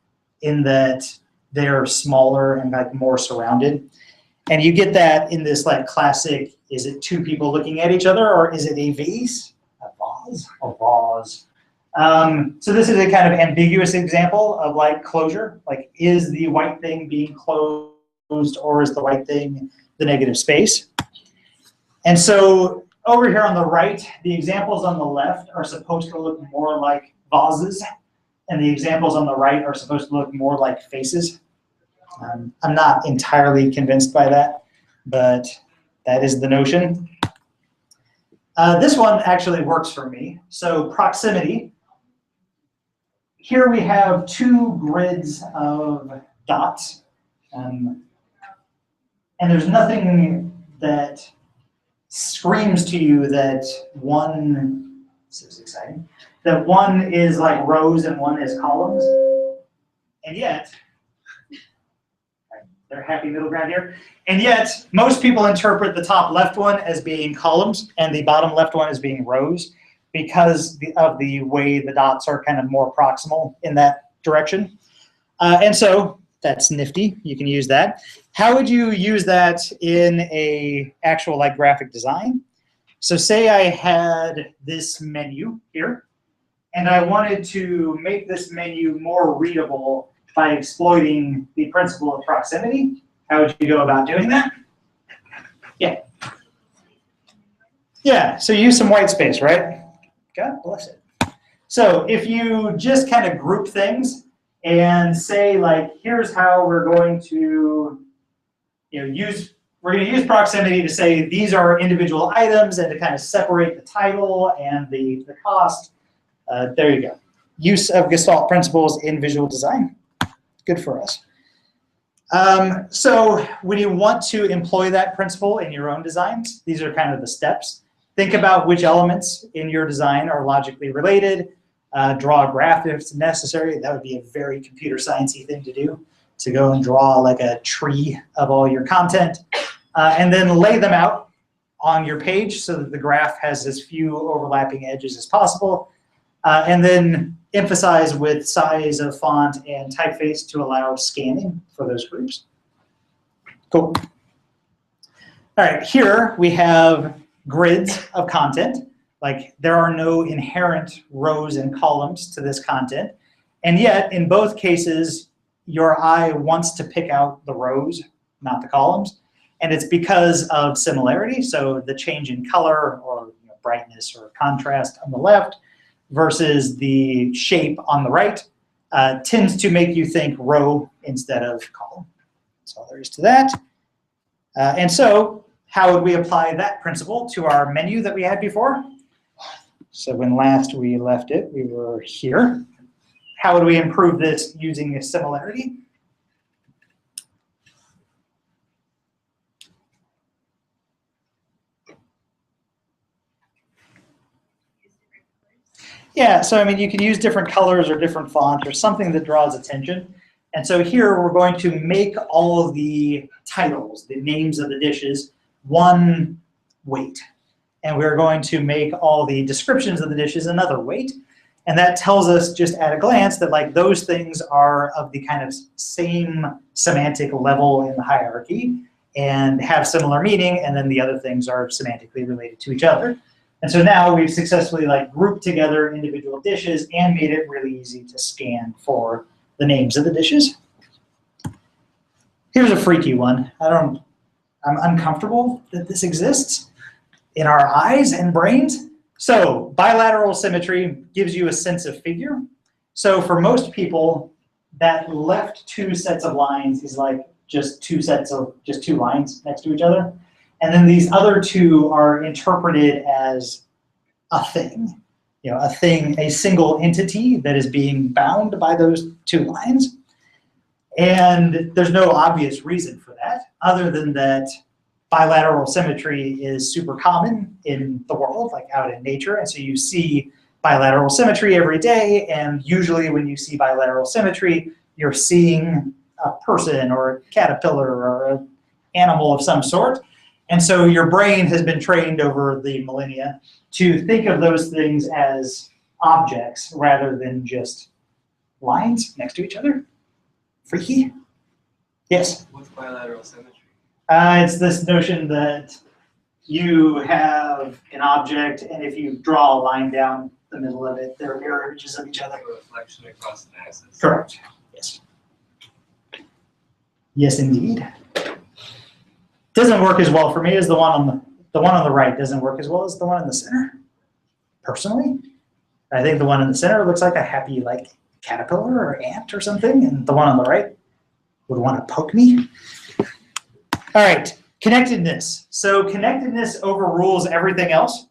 in that they're smaller and like more surrounded. And you get that in this like classic, is it two people looking at each other, or is it a vase? A vase? A vase. So this is a kind of ambiguous example of like closure. Like, is the white thing being closed, or is the white thing the negative space? And so over here on the right, the examples on the left are supposed to look more like vases, and the examples on the right are supposed to look more like faces. I'm not entirely convinced by that, but that is the notion. This one actually works for me. So proximity. Here we have two grids of dots. And there's nothing that screams to you that one, this is exciting, that one is like rows and one is columns. And yet, they're happy middle ground here. And yet, most people interpret the top left one as being columns and the bottom left one as being rows, because of the way the dots are kind of more proximal in that direction. And so that's nifty. You can use that. How would you use that in a actual like graphic design? So say I had this menu here, and I wanted to make this menu more readable by exploiting the principle of proximity. How would you go about doing that? Yeah. Yeah, so use some white space, right? God bless it. So if you just kind of group things and say, like, here's how we're going to, use proximity to say these are individual items and to kind of separate the title and the cost. There you go. Use of Gestalt principles in visual design. Good for us. So when you want to employ that principle in your own designs, these are kind of the steps. Think about which elements in your design are logically related. Draw a graph if it's necessary. That would be a very computer science-y thing to do, to go and draw like a tree of all your content. And then lay them out on your page so that the graph has as few overlapping edges as possible. And then emphasize with size of font and typeface to allow scanning for those groups. Cool. All right, here we have grids of content. Like there are no inherent rows and columns to this content. And yet, in both cases, your eye wants to pick out the rows, not the columns. And it's because of similarity. So the change in color or brightness or contrast on the left versus the shape on the right tends to make you think row instead of column. That's all there is to that. And so how would we apply that principle to our menu that we had before? So when last we left it, we were here. How would we improve this using a similarity? Yeah, so I mean, you can use different colors or different fonts or something that draws attention. And so here we're going to make all of the titles, the names of the dishes, one weight. And we're going to make all the descriptions of the dishes another weight. And that tells us just at a glance that like those things are of the kind of same semantic level in the hierarchy and have similar meaning, and then the other things are semantically related to each other. And so now we've successfully like grouped together individual dishes and made it really easy to scan for the names of the dishes. Here's a freaky one. I'm uncomfortable that this exists in our eyes and brains. So bilateral symmetry gives you a sense of figure. So for most people, that left two sets of lines is like just two lines next to each other. And then these other two are interpreted as a thing. A thing, a single entity that is being bound by those two lines. And there's no obvious reason for that, other than that bilateral symmetry is super common in the world, like out in nature. And so you see bilateral symmetry every day. And usually when you see bilateral symmetry, you're seeing a person or a caterpillar or an animal of some sort. And so your brain has been trained over the millennia to think of those things as objects rather than just lines next to each other. Freaky? Yes? What's bilateral symmetry? It's this notion that you have an object, and if you draw a line down the middle of it, they're mirror images of each other. A reflection across an axis. Correct. Yes. Yes, indeed. Doesn't work as well for me as the one on the right doesn't work as well as the one in the center. Personally, I think the one in the center looks like a happy like caterpillar or ant or something, and the one on the right would want to poke me. All right, connectedness. So connectedness overrules everything else.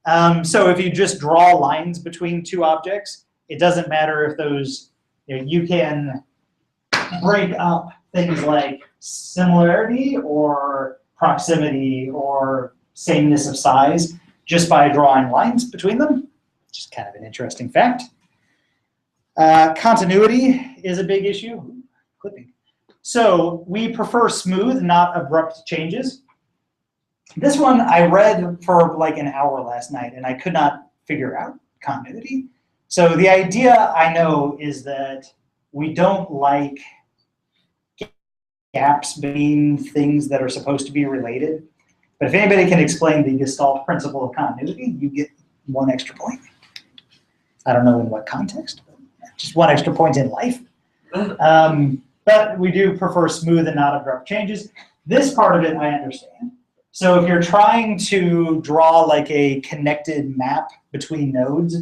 So if you just draw lines between two objects, it doesn't matter if those, you can break up things like similarity or proximity or sameness of size just by drawing lines between them. Just kind of an interesting fact. Continuity is a big issue. Clipping. So we prefer smooth, not abrupt changes. This one I read for like an hour last night, and I could not figure out continuity. So the idea I know is that we don't like gaps between things that are supposed to be related. But if anybody can explain the Gestalt principle of continuity, you get 1 extra point. I don't know in what context, but just 1 extra point in life. But we do prefer smooth and not abrupt changes. This part of it I understand. So if you're trying to draw like a connected map between nodes,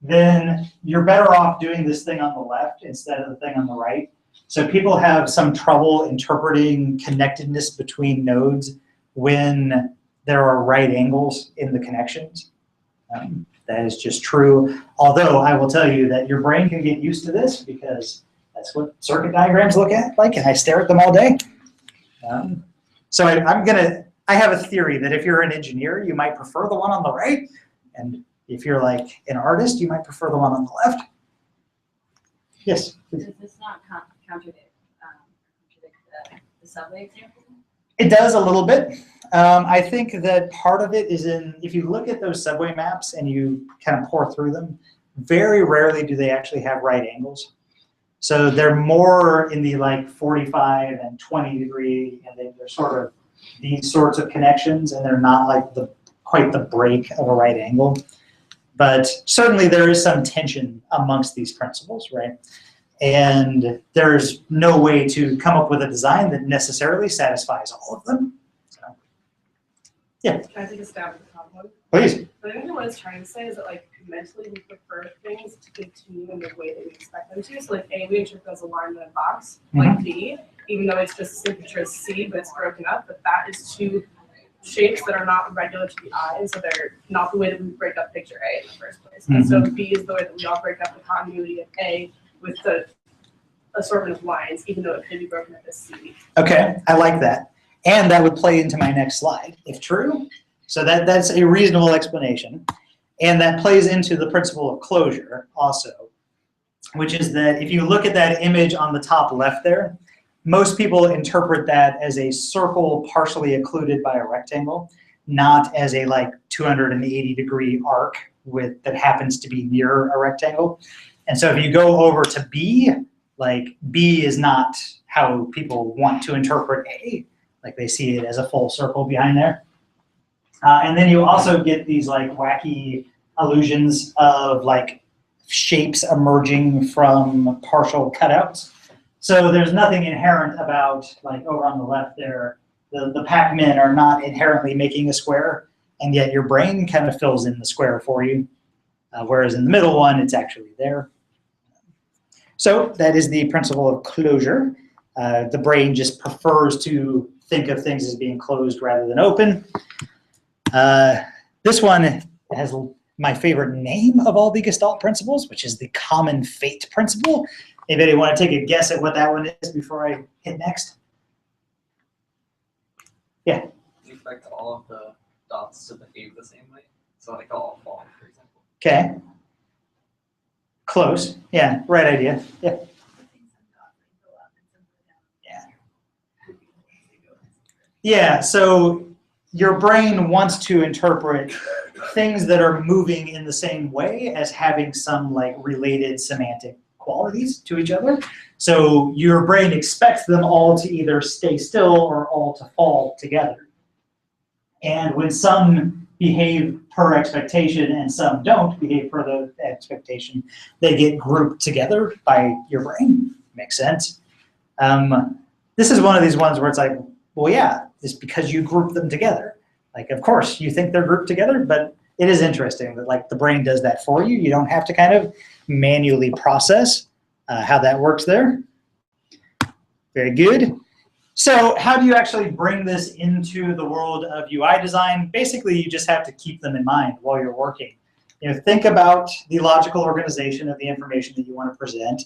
then you're better off doing this thing on the left instead of the thing on the right. So people have some trouble interpreting connectedness between nodes when there are right angles in the connections. That is just true. Although I will tell you that your brain can get used to this because that's what circuit diagrams look at like, and I stare at them all day. So I have a theory that if you're an engineer, you might prefer the one on the right, and if you're like an artist, you might prefer the one on the left. Yes? Does this not contradict the subway example? It does a little bit. I think that part of it is in, if you look at those subway maps and you kind of pour through them, very rarely do they actually have right angles. So they're more in the like 45 and 20 degree, and they're sort of these sorts of connections, and they're not like quite the break of a right angle. But certainly there is some tension amongst these principles, right? And there's no way to come up with a design that necessarily satisfies all of them. So, yeah. Can I take a stab at the top one? Please. But I think what it's trying to say is that like mentally we prefer things to continue in the way that we expect them to. So like A, we interpret as a line in a box. Like B, even though it's just a simple picture of C, but it's broken up, but that is two shapes that are not regular to the eye, and so they're not the way that we break up picture A in the first place. And so B is the way that we all break up the continuity of A with the assortment of lines, even though it could be broken up as C. Okay, I like that. And that would play into my next slide, if true. So that's a reasonable explanation. And that plays into the principle of closure also, which is that if you look at that image on the top left there, most people interpret that as a circle partially occluded by a rectangle, not as a like 280-degree arc that happens to be near a rectangle. And so if you go over to B, like B is not how people want to interpret A. Like they see it as a full circle behind there. And then you also get these like wacky illusions of like shapes emerging from partial cutouts. So there's nothing inherent about, like over on the left there, the Pac-Men are not inherently making a square, and yet your brain kind of fills in the square for you. Whereas in the middle one, it's actually there. So that is the principle of closure. The brain just prefers to think of things as being closed rather than open. This one has my favorite name of all the Gestalt principles, which is the common fate principle. Anybody want to take a guess at what that one is before I hit next? Yeah. You expect all of the dots to behave the same way? So like all fall, for example. Okay. Close. Yeah, right idea. Yeah. Yeah, so your brain wants to interpret things that are moving in the same way as having some like related semantic qualities to each other. So your brain expects them all to either stay still or all to fall together. And when some behave per expectation and some don't behave per the expectation, they get grouped together by your brain. Makes sense. This is one of these ones where it's like, well, yeah, it's because you group them together. Like, of course, you think they're grouped together, but it is interesting that like the brain does that for you. You don't have to kind of manually process how that works there. Very good. So how do you actually bring this into the world of UI design? Basically, you just have to keep them in mind while you're working. You know, think about the logical organization of the information that you want to present.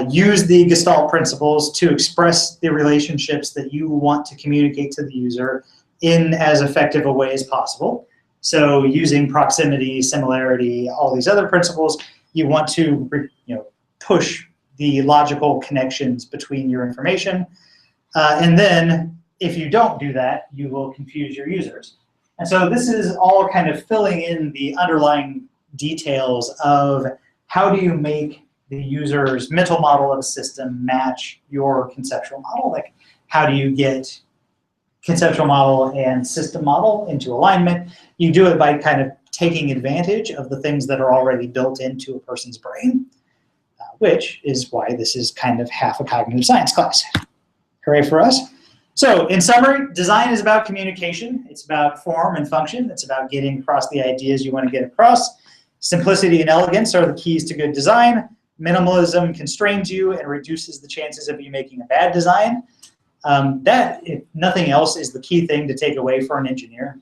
Use the Gestalt principles to express the relationships that you want to communicate to the user in as effective a way as possible. So using proximity, similarity, all these other principles, you want to push the logical connections between your information. And then if you don't do that, you will confuse your users. And so this is all kind of filling in the underlying details of how do you make the user's mental model of a system match your conceptual model. Like, how do you get conceptual model and system model into alignment? You do it by kind of taking advantage of the things that are already built into a person's brain, which is why this is kind of half a cognitive science class. Hooray for us. So in summary, design is about communication. It's about form and function. It's about getting across the ideas you want to get across. Simplicity and elegance are the keys to good design. Minimalism constrains you and reduces the chances of you making a bad design. That, if nothing else, is the key thing to take away for an engineer.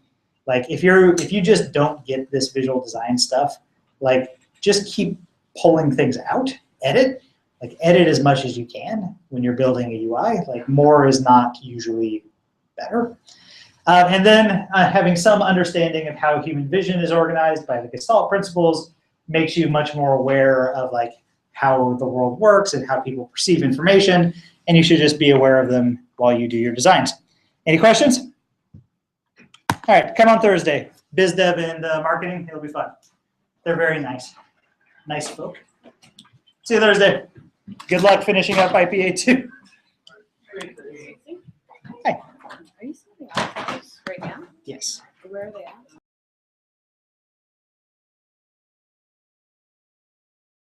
Like if you just don't get this visual design stuff, like just keep pulling things out, edit as much as you can when you're building a UI. Like more is not usually better. And then having some understanding of how human vision is organized by the Gestalt principles makes you much more aware of like how the world works and how people perceive information, and you should just be aware of them while you do your designs. Any questions? All right, come on Thursday. Biz dev and marketing, it'll be fun. They're very nice. Nice folk. See you Thursday. Good luck finishing up IPA 2. Are you sending out right now? Yes. Where are they at?